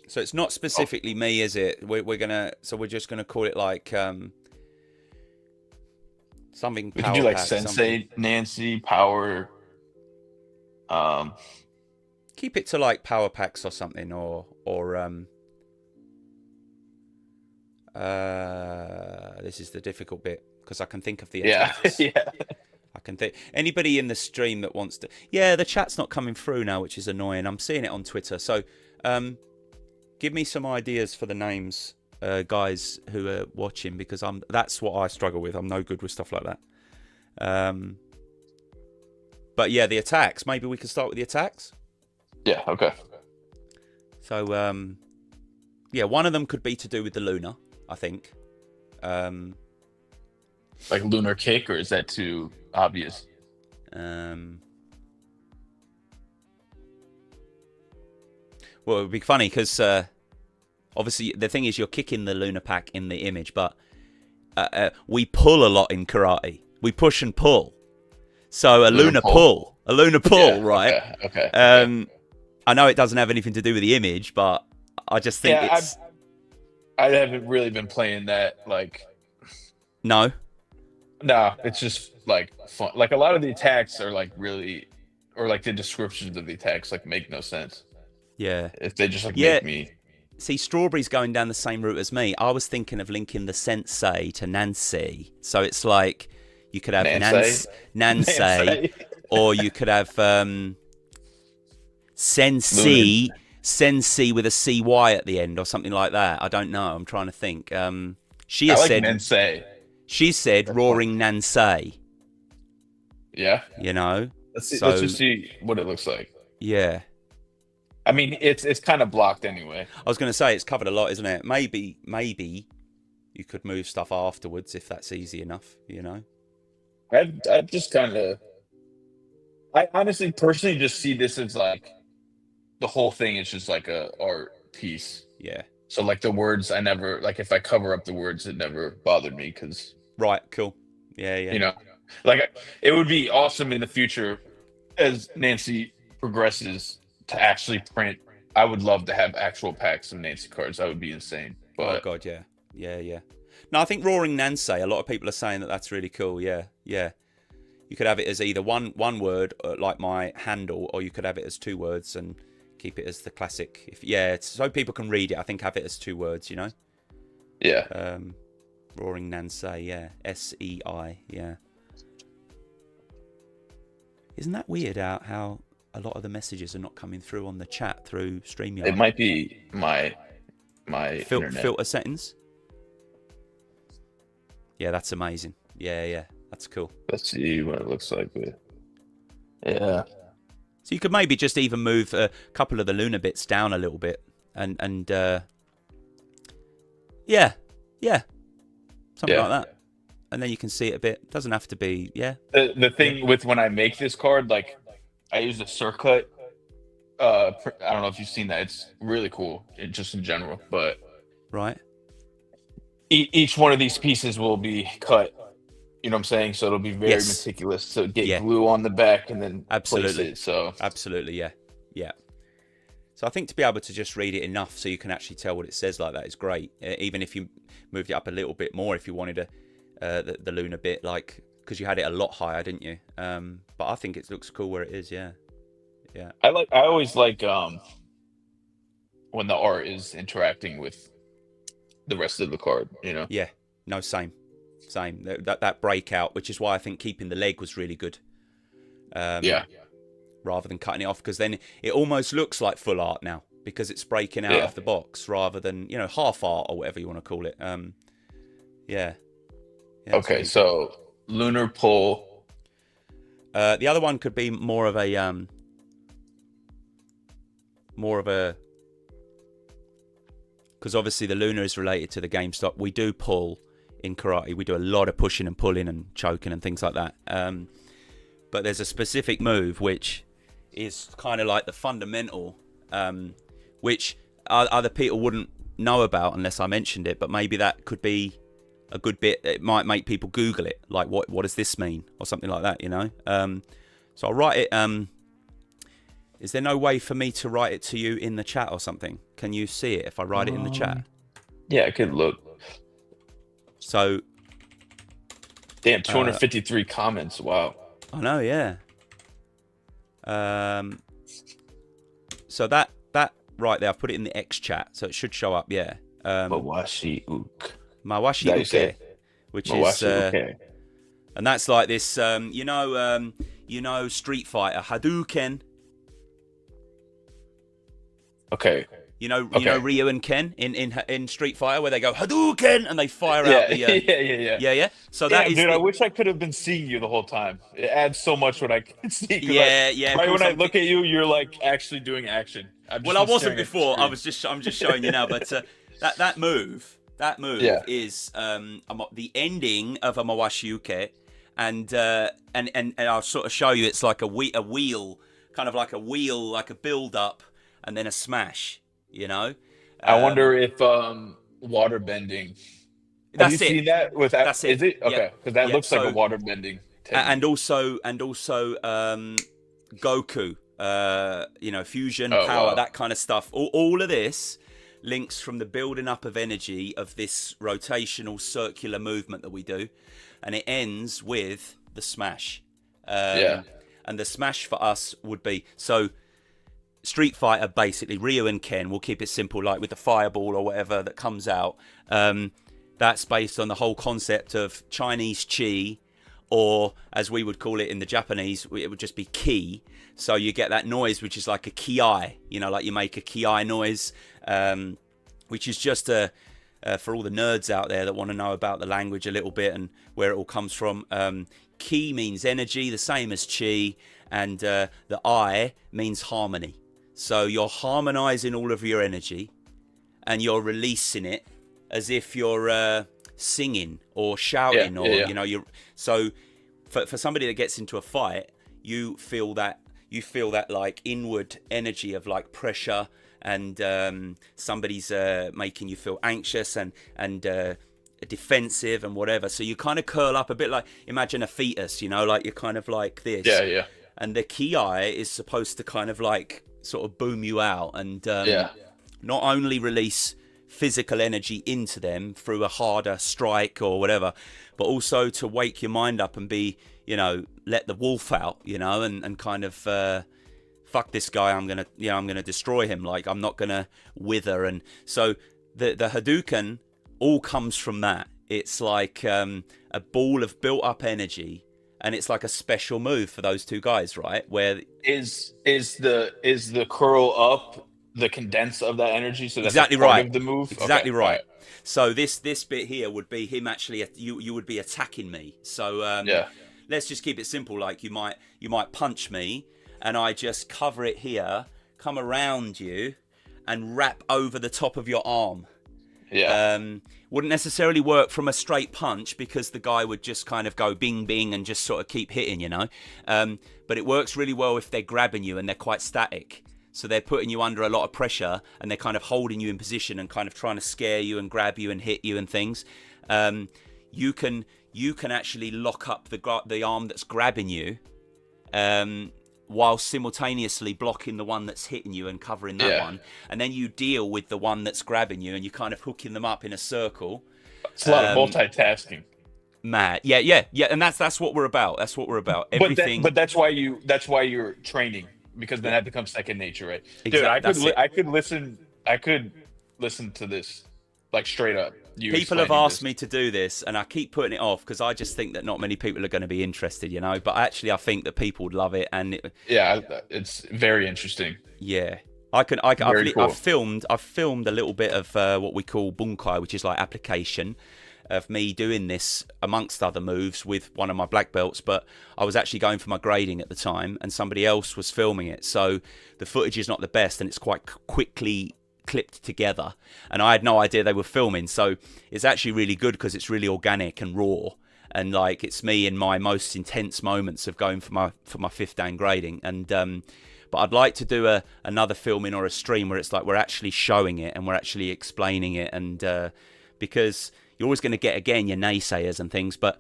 So it's not specifically me, is it? We're just gonna call it like something. We could do like Sensei, something. Nancy, Power. Keep it to like Power Packs or something, or this is the difficult bit because I can think of the attacks. Yeah. I can think anybody in the stream that wants to. Yeah, the chat's not coming through now, which is annoying. I'm seeing it on Twitter. So, give me some ideas for the names, guys who are watching, because that's what I struggle with. I'm no good with stuff like that. But yeah, the attacks. Maybe we can start with the attacks. Yeah. Okay. So, yeah, one of them could be to do with the Luna, I think. Like lunar kick, or is that too obvious? Well, it would be funny because obviously the thing is you're kicking the Luna pack in the image, but we pull a lot in karate. We push and pull. So a lunar pull, yeah, right? Okay. I know it doesn't have anything to do with the image, but I just think it's. I haven't really been playing that. Like, no, it's just like fun. Like a lot of the attacks are like really, or like the descriptions of the attacks like make no sense. Yeah, if they just like make me. See, Strawberry's going down the same route as me. I was thinking of linking the Sensei to Nancy, so it's like you could have Nancy, or you could have Sensi with a CY at the end or something like that. I don't know. I'm trying to think. She has said Nansei. She said roaring Nansei. Yeah. You know. Let's just see what it looks like. Yeah. I mean, it's kind of blocked anyway. I was going to say it's covered a lot, isn't it? Maybe you could move stuff afterwards if that's easy enough. You know. I just kind of. I honestly, personally, just see this as like. The whole thing is just like a art piece. Yeah. So like the words, I never like if I cover up the words, it never bothered me because. Right. Cool. Yeah. You know, like it would be awesome in the future as Nancy progresses to actually print. I would love to have actual packs of Nancy cards. That would be insane. But, oh God, yeah. No, I think roaring Nancy. A lot of people are saying that that's really cool. Yeah. You could have it as either one word, like my handle, or you could have it as 2 words and. Keep it as the classic. So people can read it. I think have it as 2 words. You know. Yeah. Roaring Nansei. Yeah. SEI. Yeah. Isn't that weird? How a lot of the messages are not coming through on the chat through StreamYard. It might be my internet. Filter settings. Yeah, that's amazing. Yeah, that's cool. Let's see what it looks like. Yeah. So you could maybe just even move a couple of the Luna bits down a little bit, and yeah, something like that, and then you can see it a bit. Doesn't have to be, yeah. The thing with when I make this card, like I use a circuit. I don't know if you've seen that. It's really cool, just in general. But right, each one of these pieces will be cut. You know what I'm saying? So it'll be very meticulous. So get glue on the back and then place it. So absolutely, yeah. So I think to be able to just read it enough so you can actually tell what it says like that is great. Even if you moved it up a little bit more, if you wanted the Luna bit, like because you had it a lot higher, didn't you? But I think it looks cool where it is. Yeah. I always like when the art is interacting with the rest of the card. You know? Yeah. No, same. That breakout, which is why I think keeping the leg was really good. Rather than cutting it off, because then it almost looks like full art now because it's breaking out of the box rather than half art or whatever you want to call it. Okay, really so good. Lunar pull. The other one could be more of a because obviously the Luna is related to the GameStop. We do pull. In karate, we do a lot of pushing and pulling and choking and things like that. But there's a specific move which is kind of like the fundamental, which other people wouldn't know about unless I mentioned it. But maybe that could be a good bit. It might make people Google it, like what does this mean or something like that, So I'll write it Is there no way for me to write it to you in the chat or something? Can you see it if I write it in the chat? Yeah, I could look. So, damn, 253 comments. Wow. I know, yeah. So that right there, I put it in the X chat, so it should show up. Yeah. Mawashi Uke. Mawashi Uke, which Mawashi is Uke. and that's like this. You know, Street Fighter Hadouken. Okay. You know Ryu and Ken in Street Fighter where they go Hadouken and they fire out the yeah. So that is dude. I wish I could have been seeing you the whole time. It adds so much when I can see. Yeah. Right when I look at you, you're like actually doing action. Well, I wasn't before. I'm just showing you now. But that move is the ending of a Mawashi and I'll sort of show you. It's like a wheel, kind of like a wheel, like a build up, and then a smash. You know, I wonder if water bending. Have you seen that with that? That's it. Is it okay? Because that looks like a water bending. And also Goku. Fusion power, that kind of stuff. All of this links from the building up of energy of this rotational circular movement that we do, and it ends with the smash. And the smash for us would be Street Fighter, basically Ryu and Ken. We'll keep it simple, like with the fireball or whatever that comes out. That's based on the whole concept of Chinese chi, or as we would call it in the Japanese, it would just be ki. So you get that noise, which is like a ki, like you make a ki noise, which is just for all the nerds out there that want to know about the language a little bit and where it all comes from. Ki means energy, the same as chi, and the I means harmony. So you're harmonizing all of your energy and you're releasing it as if you're singing or shouting you're so for somebody that gets into a fight, you feel that like inward energy of like pressure, and somebody's making you feel anxious and defensive and whatever. So you kind of curl up a bit, like imagine a fetus, like you're kind of like this. Yeah. And the ki is supposed to kind of like sort of boom you out and not only release physical energy into them through a harder strike or whatever, but also to wake your mind up and be, let the wolf out, and kind of fuck this guy, I'm gonna destroy him, like I'm not gonna wither. And so the Hadouken all comes from that. It's like a ball of built up energy, and it's like a special move for those two guys, right? Where is the curl up the condense of that energy? So that's exactly part right. Of the move. Exactly okay, right. So this bit here would be him actually. You would be attacking me. So let's just keep it simple. Like you might punch me, and I just cover it here, come around you, and wrap over the top of your arm. Yeah. Wouldn't necessarily work from a straight punch because the guy would just kind of go bing bing and just sort of keep hitting, but it works really well if they're grabbing you and they're quite static, so they're putting you under a lot of pressure and they're kind of holding you in position and kind of trying to scare you and grab you and hit you and things. You can actually lock up the arm that's grabbing you, while simultaneously blocking the one that's hitting you and covering that one, and then you deal with the one that's grabbing you, and you're kind of hooking them up in a circle. It's a lot of multitasking. Mad, yeah, and that's what we're about. That's what we're about. Everything. But that's why you're training, because then that becomes second nature, right? Exactly. Dude, I could listen to this like straight up. People have asked me to do this, and I keep putting it off because I just think that not many people are going to be interested, But actually, I think that people would love it, and it's very interesting. Yeah, Cool. I've filmed a little bit of what we call bunkai, which is like application of me doing this amongst other moves with one of my black belts. But I was actually going for my grading at the time, and somebody else was filming it, so the footage is not the best, and it's quite quickly clipped together, and I had no idea they were filming. So it's actually really good because it's really organic and raw, and like it's me in my most intense moments of going for my fifth dan grading. And but I'd like to do another filming or a stream where it's like we're actually showing it and we're actually explaining it, and because you're always going to get again your naysayers and things, but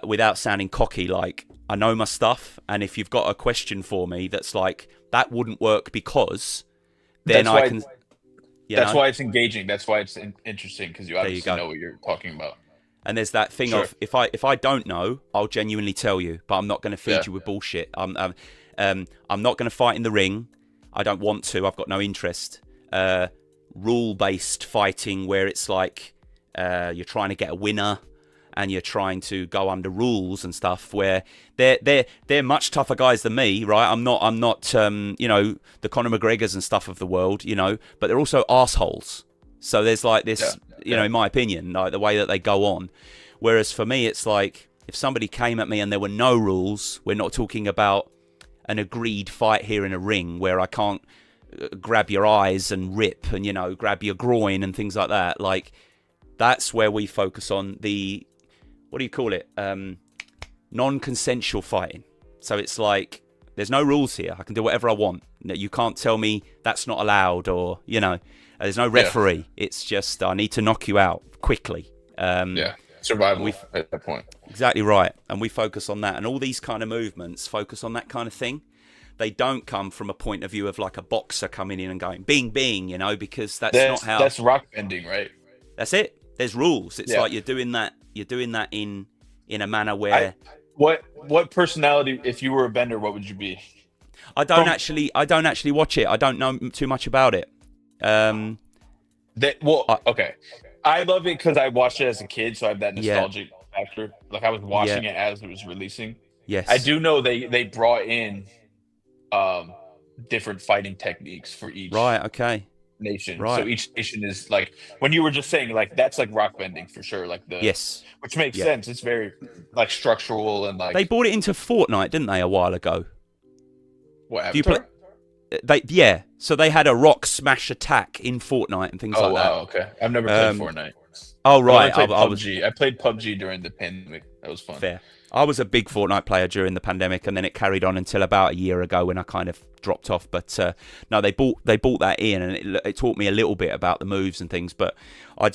without sounding cocky, like I know my stuff, and if you've got a question for me that's like that wouldn't work because then That's I why. can. That's why it's engaging. That's why it's interesting because you There you obviously go. know what you're talking about. And there's that thing Sure. of if I don't know, I'll genuinely tell you, but I'm not going to feed Yeah. you with bullshit. I'm not going to fight in the ring. I don't want to. I've got no interest. Rule-based fighting where it's like you're trying to get a winner and you're trying to go under rules and stuff. Where they're much tougher guys than me, right? I'm not you know, the Conor McGregors and stuff of the world, you know, but they're also assholes. So there's like this, you know, in my opinion, like the way that they go on. Whereas for me, it's like if somebody came at me and there were no rules, we're not talking about an agreed fight here in a ring where I can't grab your eyes and rip and, you know, grab your groin and things like that. Like, that's where we focus on the, what do you call it? Non-consensual fighting. So it's like, there's no rules here. I can do whatever I want. You can't tell me that's not allowed or, you know, there's no referee. Yeah. It's just, I need to knock you out quickly. Survival at that point. Exactly right. And we focus on that. And all these kind of movements focus on that kind of thing. They don't come from a point of view of like a boxer coming in and going, bing, bing, you know, because that's not how... That's rock bending, right? That's it. There's rules. It's like you're doing that in a manner where... What personality, if you were a bender, what would you be? I don't actually watch it. I don't know too much about it. Okay. I love it because I watched it as a kid, so I have that nostalgic factor. Like I was watching it as it was releasing. Yes. I do know they brought in different fighting techniques for each nation. Right. So each nation is like, when you were just saying like that's like rock bending for sure. Like which makes sense. It's very like structural and like they brought it into Fortnite, didn't they, a while ago? What, Avatar? So they had a rock smash attack in Fortnite and things like that. Oh, okay. I've never played Fortnite. Oh, right. I played PUBG during the pandemic. That was fun. Fair. I was a big Fortnite player during the pandemic, and then it carried on until about a year ago when I kind of dropped off. But no, they bought that in, and it taught me a little bit about the moves and things. But I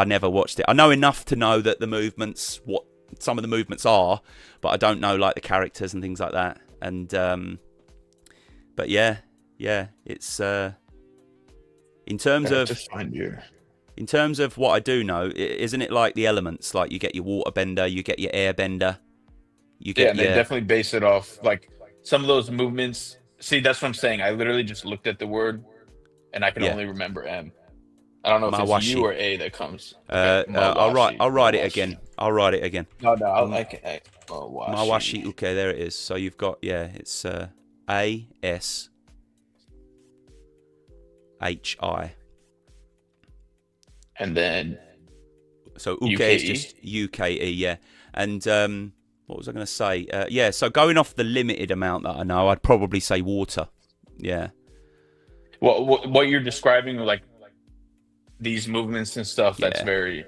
never watched it. I know enough to know that the movements, what some of the movements are, but I don't know like the characters and things like that. And but yeah, it's in terms of what I do know, isn't it like the elements? Like you get your water bender, you get your air bender. They definitely base it off like some of those movements. See, that's what I'm saying. I literally just looked at the word, and I can only remember M. I don't know if it's U or A that comes. Okay. I'll write it again. No, I like it. Mawashi. Okay, there it is. So you've got it's ASHI. And then so Uke is just UKE, And what was I going to say? So going off the limited amount that I know, I'd probably say water. Yeah. What you're describing, like these movements and stuff, that's very...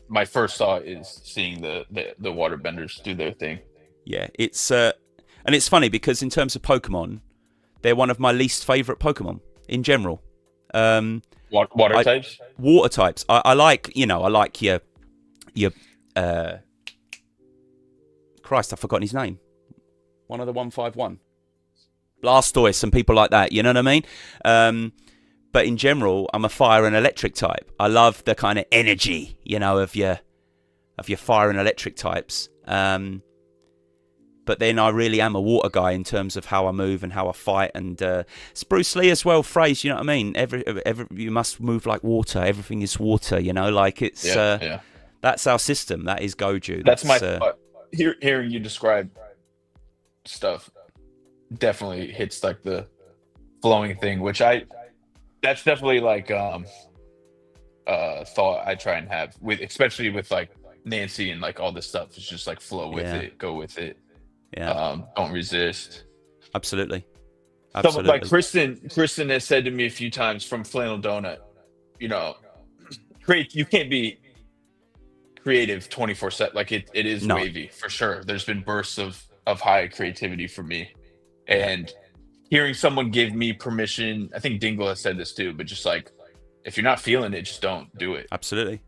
My first thought is seeing the waterbenders do their thing. Yeah, it's... and it's funny because in terms of Pokemon, they're one of my least favourite Pokemon in general. Water types? Water types. I like your Christ, I've forgotten his name. One of the 151. Blastoise and people like that, you know what I mean? But in general, I'm a fire and electric type. I love the kind of energy, of your fire and electric types. But then I really am a water guy in terms of how I move and how I fight. And it's Bruce Lee as well, phrase, you know what I mean? Every you must move like water. Everything is water, like it's... That's our system. That is Goju. That's my thought. Hearing you describe stuff definitely hits like the flowing thing, which that's definitely like thought I try and have with, especially with like Nancy and like all this stuff. It's just like flow with it, go with it. Don't resist. Absolutely. Like Kristen has said to me a few times from Flannel Donut, you can't be creative 24/7. Like it is wavy for sure. There's been bursts of high creativity for me, and hearing someone give me permission, I think Dingle has said this too, but just like if you're not feeling it, just don't do it. Absolutely.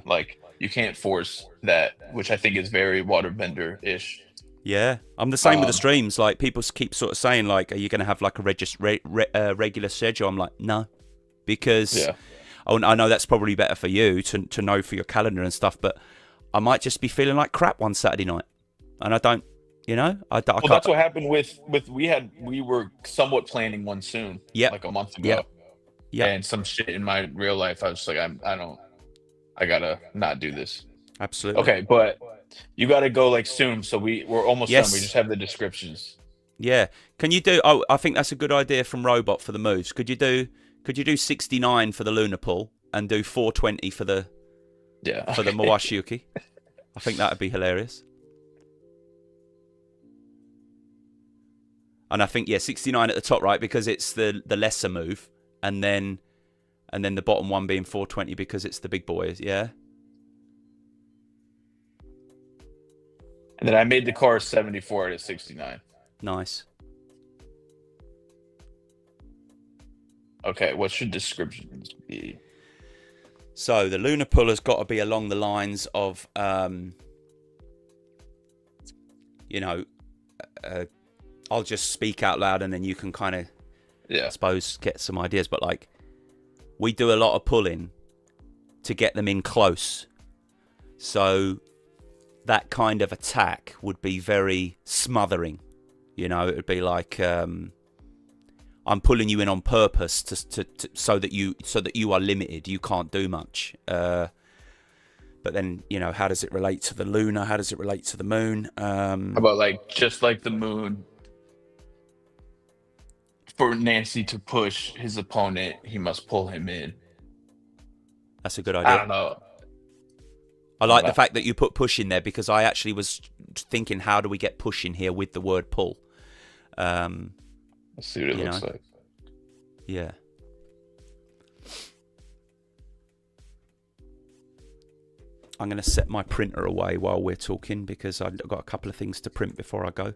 Like you can't force that, which I think is very waterbender-ish. Yeah, I'm the same with the streams. Like people keep sort of saying, like, "Are you going to have like a regular schedule?" I'm like, no, because I know that's probably better for you to know for your calendar and stuff. But I might just be feeling like crap one Saturday night, and I don't, I Well, that's what happened with we were somewhat planning one soon, like a month ago. Yeah, and some shit in my real life, I was just like, I gotta not do this. Absolutely. Okay, but you gotta go like soon, so we're almost done. We just have the descriptions. Yeah. Can you do? Oh, I think that's a good idea from Robot for the moves. Could you do 69 for the Lunar Pull and do 420 for the Mawashiuki? I think that would be hilarious. And I think 69 at the top, right? Because it's the lesser move, and then the bottom one being 420 because it's the big boys. Yeah. And then I made the car 74 to 69. Nice. Okay, what should descriptions be? So the Lunar Pull has got to be along the lines of, I'll just speak out loud and then you can kind of, I suppose, get some ideas. But like, we do a lot of pulling to get them in close. So that kind of attack would be very smothering. It would be like, I'm pulling you in on purpose so that you are limited. You can't do much. But then, how does it relate to the lunar? How does it relate to the moon? How about like just like the moon? For Nancy to push his opponent, he must pull him in. That's a good idea. I don't know. I like the fact that you put push in there because I actually was thinking, how do we get push in here with the word pull? Let's see what it looks like. Yeah. I'm going to set my printer away while we're talking because I've got a couple of things to print before I go.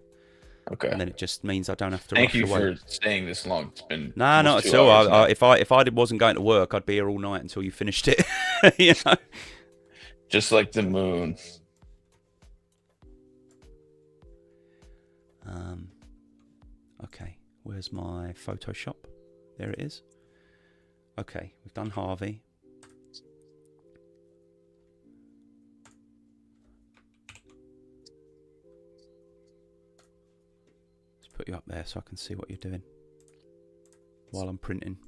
Okay. And then it just means I don't have to Thank you away. for staying this long. It's been not at all. If I wasn't going to work, I'd be here all night until you finished it. Just like the moon. Okay, where's my Photoshop? There it is. Okay, we've done Harvey. Let's put you up there so I can see what you're doing while I'm printing.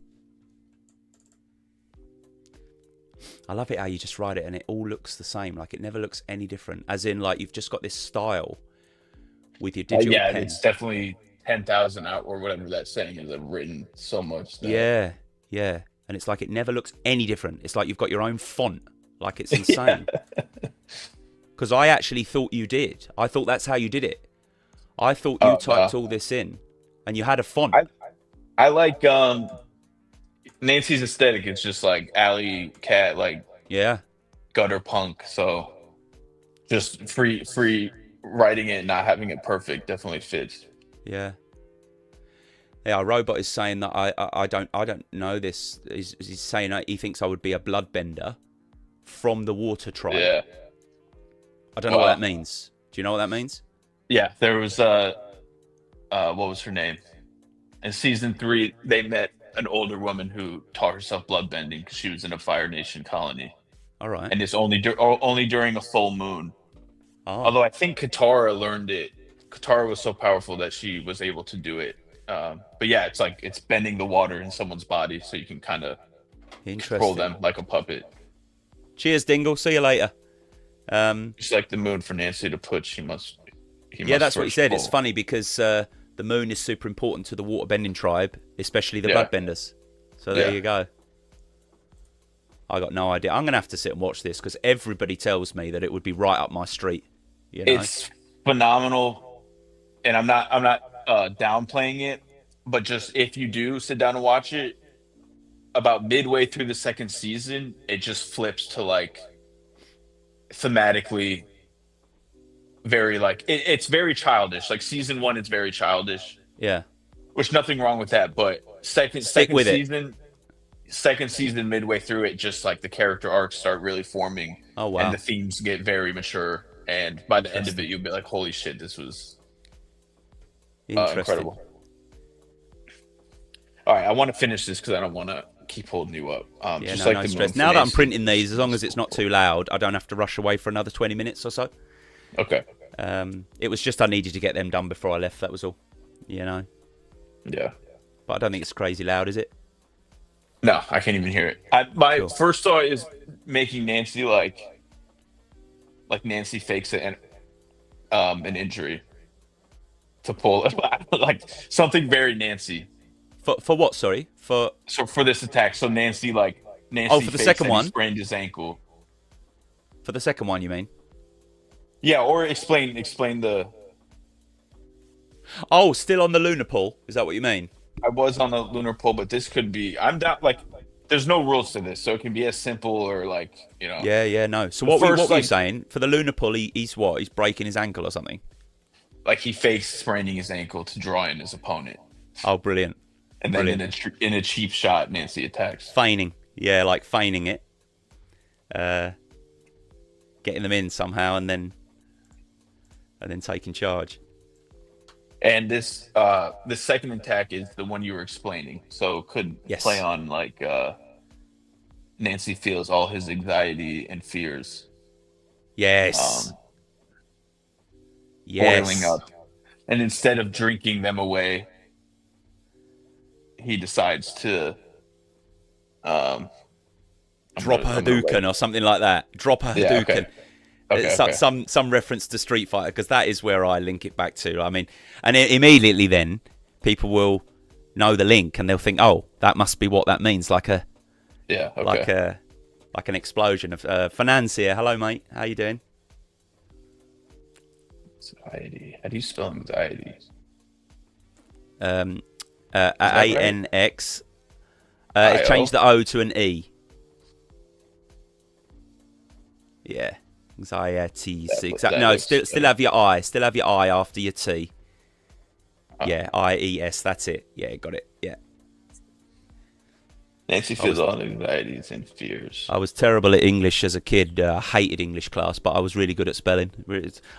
I love it how you just write it and it all looks the same. Like it never looks any different. As in, like you've just got this style with your digital pen. It's definitely 10,000 out or whatever that saying is. I've written so much. Yeah. And it's like it never looks any different. It's like you've got your own font. Like it's insane. Because I actually thought you did. I thought that's how you did it. I thought you typed all this in and you had a font. I like Nancy's aesthetic. It's just like alley cat, like gutter punk. So just free writing it, not having it perfect, definitely fits. Yeah. Our robot is saying that I don't know this. He's saying he thinks I would be a bloodbender from the water tribe. Yeah. I don't know what that means. Do you know what that means? Yeah, there was what was her name? In season 3, they met an older woman who taught herself bloodbending because she was in a Fire Nation colony. All right. And it's only during a full moon. Oh. Although I think Katara learned it. Katara was so powerful that she was able to do it. But yeah, it's like it's bending the water in someone's body so you can kind of control them like a puppet. Cheers, Dingle. See you later. Just like the moon for Nancy to put, he must that's what he said. Pull. It's funny because the moon is super important to the waterbending tribe, especially the bloodbenders. So there you go. I got no idea. I'm going to have to sit and watch this because everybody tells me that it would be right up my street. You know? It's phenomenal. And I'm not downplaying it, but just if you do sit down and watch it, about midway through the second season, it just flips to like thematically very like it's very childish. Like season 1 is very childish. Yeah. Which nothing wrong with that, but second season midway through it, just like the character arcs start really forming. Oh wow. And the themes get very mature. and by the end of it, you'll be like, "Holy shit, this was Interesting. incredible." All right, I want to finish this because I don't want to keep holding you up. Yeah, Just no, like no the stress. moon for Now that I'm Nancy. printing these, as long as it's not too loud, I don't have to rush away for another 20 minutes or so. Okay. It was just I needed to get them done before I left. That was all. You know. Yeah. But I don't think it's crazy loud, is it? No, I can't even hear it. My Cool. first thought is making Nancy like Nancy fakes an injury to pull like something very Nancy. For what? Sorry. For this attack, so Nancy for the fakes second that he one? sprained his ankle. the second one, you mean? Yeah, or explain the. Oh, still on the lunar pool? Is that what you mean? I was on the lunar pole, but this could be. I'm down. Like, there's no rules to this, so it can be as simple or like, you know. Yeah, no. So The what first, were you like- saying? For the lunar pool, he's what? He's breaking his ankle or something? Like he fakes spraining his ankle to draw in his opponent, Oh, brilliant. and then Brilliant. in a cheap shot, Nancy attacks. Feigning. Yeah, like feigning it. Getting them in somehow and then taking charge. And this second attack is the one you were explaining, so it could Yes. play on like Nancy feels all his anxiety and fears Yes. boiling up, and instead of drinking them away, he decides to Drop a Hadouken or something like that. Drop a Yeah, Hadouken. okay. It's Okay. some reference to Street Fighter, because that is where I link it back to. I mean, and immediately then people will know the link and they'll think, oh, that must be what that means, like an explosion of financier. Hello, mate. How you doing? Anxiety. How do you spell anxiety? ANX. I-O? Change the O to an E. Yeah. Anxiety. No, still have your I. Still have your I after your T. Yeah, IES. That's it. Yeah, got it. Yeah. Nancy feels all anxieties and fears. I was terrible at English as a kid. I hated English class, but I was really good at spelling.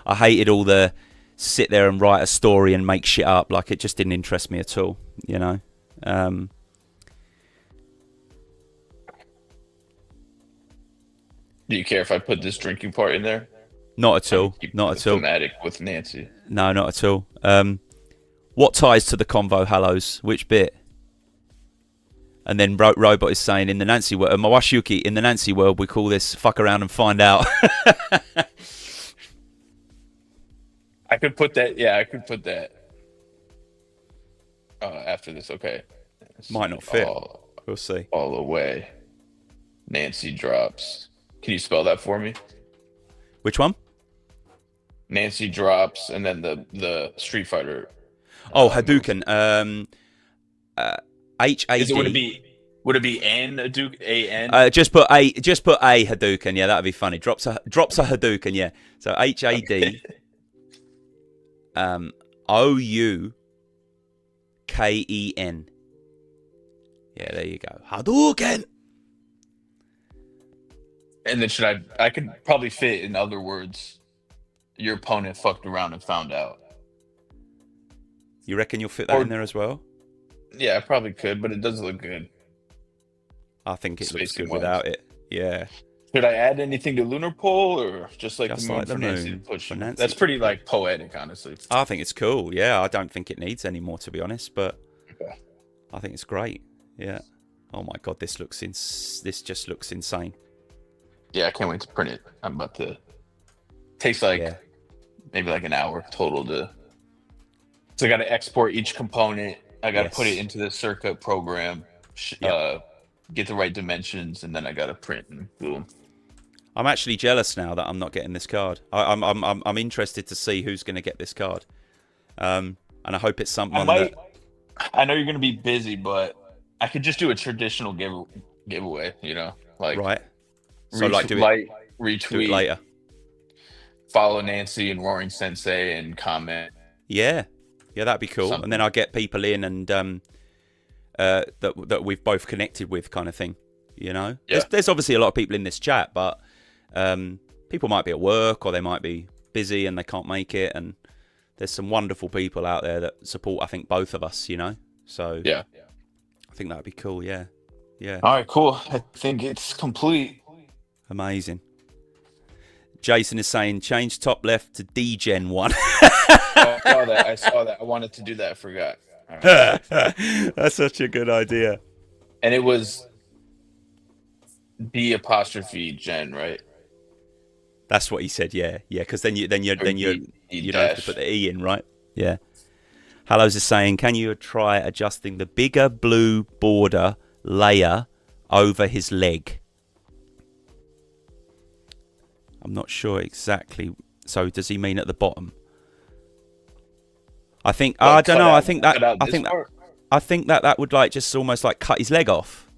I hated all the sit there and write a story and make shit up. Like, it just didn't interest me at all, you know. Do you care if I put this drinking part in there? Not at all. Keep Not it at all. thematic with Nancy. No, not at all. What ties to the convo hallows? Which bit? And then Robot is saying, in the Nancy world, Mawashiyuki, in the Nancy world, we call this fuck around and find out. I could put that. Yeah, I could put that after this. Okay. Might not fit. We'll see. All the way. Nancy drops. Can you spell that for me? Which one? Nancy drops, and then the Street Fighter. Oh, Hadouken. HAD. Would it be an Hadouken? A-N? Just put a Hadouken. Yeah, that'd be funny. Drops a Hadouken. Yeah. So HAD. OUKEN. Yeah, there you go. Hadouken. And then I could probably fit, in other words, your opponent fucked around and found out. You reckon you'll fit that Or- in there as well? Yeah, I probably could, but it does look good. I think it looks Spacing good wise. without it. Yeah. Should I add anything to Lunar Pole, or just like Just the moon like for the Nancy to moon push? for Nancy. That's pretty like poetic, honestly. I think it's cool. Yeah, I don't think it needs any more, to be honest, but Okay. I think it's great. Yeah. Oh my god, this just looks insane. Yeah, I can't wait to print it. I'm about to. Takes like Yeah. maybe like an hour total to. So I got to export each component. I got to put Yes. it into the circuit program. Get the right dimensions, and then I got to print and glue them. I'm actually jealous now that I'm not getting this card. I'm interested to see who's going to get this card. And I hope it's someone that. I know you're gonna be busy, but I could just do a traditional giveaway. You know, like Right. So do retweet, it later. follow Nancy and Roaring Sensei, and comment. Yeah, that'd be cool. Something. And then I'll get people in and that we've both connected with, kind of thing. You know, Yeah. there's obviously a lot of people in this chat, but people might be at work or they might be busy and they can't make it. And there's some wonderful people out there that support, I think, both of us, you know? So Yeah. I think that'd be cool. Yeah. Yeah. All right, cool. I think it's complete. Amazing. Jason is saying change top left to D-Gen 1. Oh, I saw that. I wanted to do that. I forgot. All right. That's such a good idea. And it was D''Gen, right? That's what he said. Yeah, yeah. Because then you don't have to put the E in, right? Yeah. Hallows is saying, can you try adjusting the bigger blue border layer over his leg? I'm not sure exactly. So does he mean at the bottom? I think I don't know. I think that would like just almost like cut his leg off.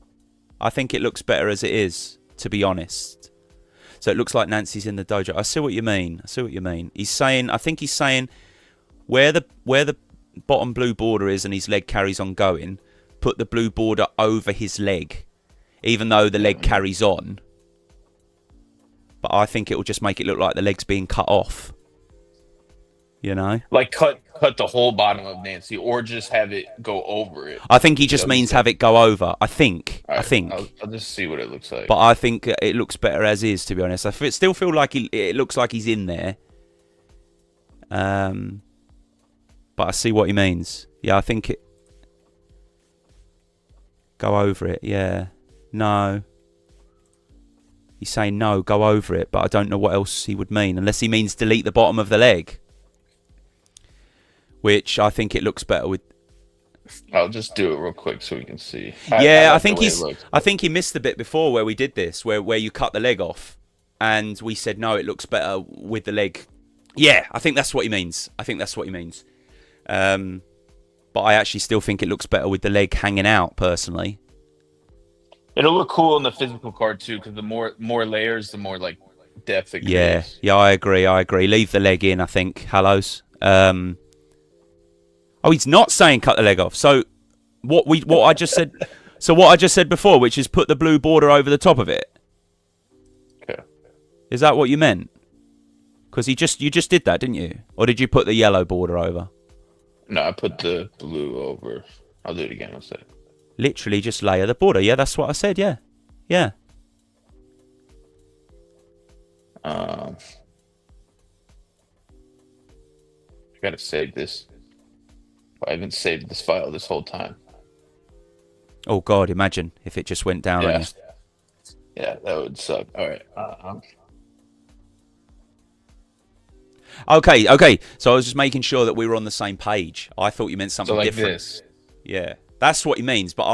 I think it looks better as it is, to be honest. So it looks like Nancy's in the dojo. I see what you mean. He's saying, I think he's saying where the bottom blue border is and his leg carries on going, put the blue border over his leg, even though the leg carries on. But I think it will just make it look like the leg's being cut off. You know? Like cut the whole bottom of Nancy, or just have it go over it. I think he just means have it go over. I think. Right, I think. I'll just see what it looks like. But I think it looks better as is, to be honest. I still feel like it looks like he's in there. But I see what he means. Yeah, I think it... Go over it, yeah. No. He's saying no, go over it. But I don't know what else he would mean. Unless he means delete the bottom of the leg. Which I think it looks better with... I'll just do it real quick so we can see. I think he missed the bit before where we did this, where you cut the leg off. And we said, no, it looks better with the leg. Yeah, I think that's what he means. But I actually still think it looks better with the leg hanging out, personally. It'll look cool in the physical card, too, because the more layers, the more, like, depth it creates. Yeah, I agree. Leave the leg in, I think. Hallows. Oh, he's not saying cut the leg off. So what I just said. So what I just said before, which is put the blue border over the top of it. Okay. Is that what you meant? Because you just did that, didn't you? Or did you put the yellow border over? No, I put the blue over. I'll do it again. I'll say. Literally just layer the border. Yeah, that's what I said. Yeah. Yeah. I gotta save this. I haven't saved this file this whole time. Oh God! Imagine if it just went down. Yeah, yeah, that would suck. All right. Okay. So I was just making sure that we were on the same page. I thought you meant something different. This. Yeah, that's what he means. But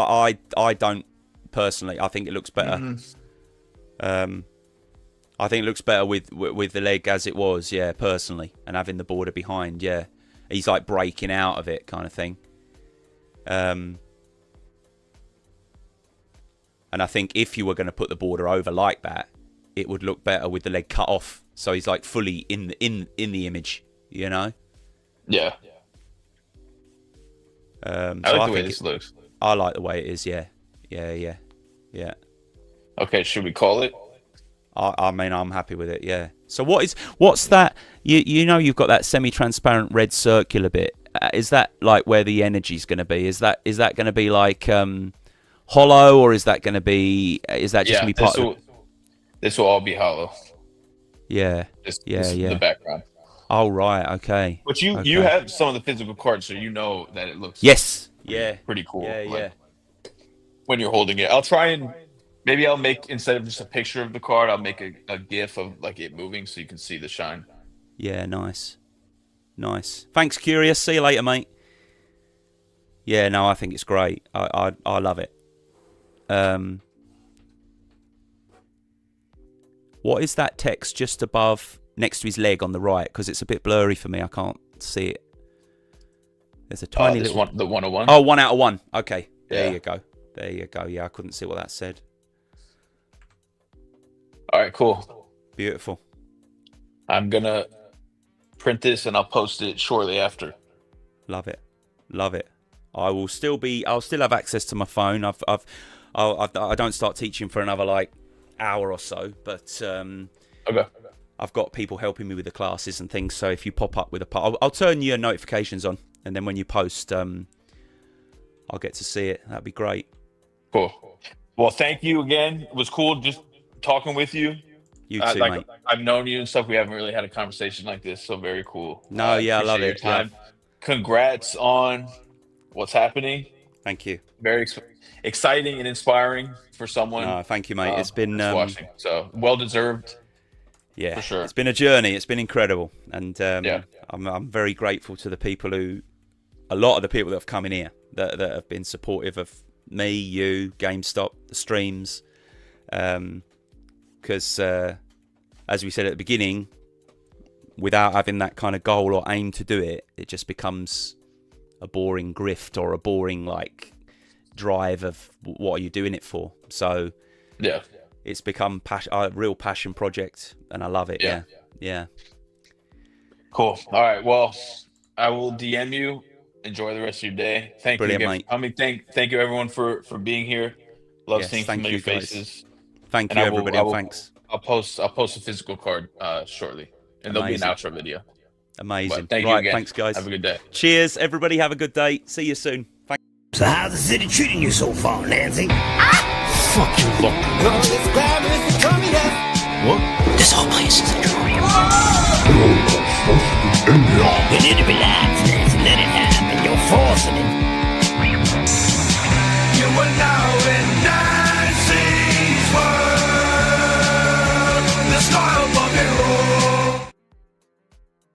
I don't personally. I think it looks better. Mm-hmm. I think it looks better with the leg as it was. Yeah, personally, and having the border behind. Yeah, he's like breaking out of it, kind of thing. And I think if you were going to put the border over like that, it would look better with the leg cut off. So he's like fully in the image, you know? Yeah. I like the way this looks. I like the way it is, yeah. Yeah. Okay, should we call it? I mean, I'm happy with it, yeah. So what's that? You know you've got that semi-transparent red circular bit. Is that like where the energy's going to be? Is that going to be like... hollow, or is that going to be? Is that just going to be part of it? This will all be hollow. Yeah. Yeah. The background. Oh right, okay. But you have some of the physical cards, so you know that it looks. Yes. Yeah. Pretty cool. Yeah. When you're holding it, I'll try and maybe I'll make, instead of just a picture of the card, I'll make a GIF of like it moving so you can see the shine. Yeah. Nice. Thanks, Curious. See you later, mate. Yeah. No, I think it's great. I love it. What is that text just above, next to his leg on the right? Because it's a bit blurry for me. I can't see it. There's a tiny little one, the 101. Oh, 1 out of 1. Okay, there Yeah. you go. Yeah, I couldn't see what that said. All right, cool. Beautiful. I'm gonna print this and I'll post it shortly after. Love it. I'll still have access to my phone. I don't start teaching for another like hour or so, but Okay. I've got people helping me with the classes and things. So if you pop up with I'll turn your notifications on, and then when you post, I'll get to see it. That'd be great. Cool. Well, thank you again. It was cool just talking with you. You too, like, mate. I've known you and stuff. We haven't really had a conversation like this, so very cool. No, yeah, I love appreciate it. your time. Yeah. Congrats on what's happening. Thank you. Very exciting and inspiring for someone. No, thank you, mate. It's been watching, so well deserved. Yeah, for sure. It's been a journey. It's been incredible, and yeah. I'm very grateful to the people a lot of the people that have come in here that have been supportive of me, you, GameStop, the streams, because as we said at the beginning, without having that kind of goal or aim to do it, it just becomes a boring grift or a boring like drive of what are you doing it for. So yeah, it's become a real passion project, and I love it. Yeah. Cool. All right, well, I will DM you. Enjoy the rest of your day. Thank Brilliant, you again. mate. Thank you everyone for being here. Love seeing familiar faces. Thank you, everybody, and thanks. I'll post a physical card shortly, and there'll be an outro video. Amazing. But thank you again. Thanks, guys. Have a good day. Cheers, everybody. Have a good day. See you soon. Thanks. So how's the city treating you so far, Nancy? Fuck you, look.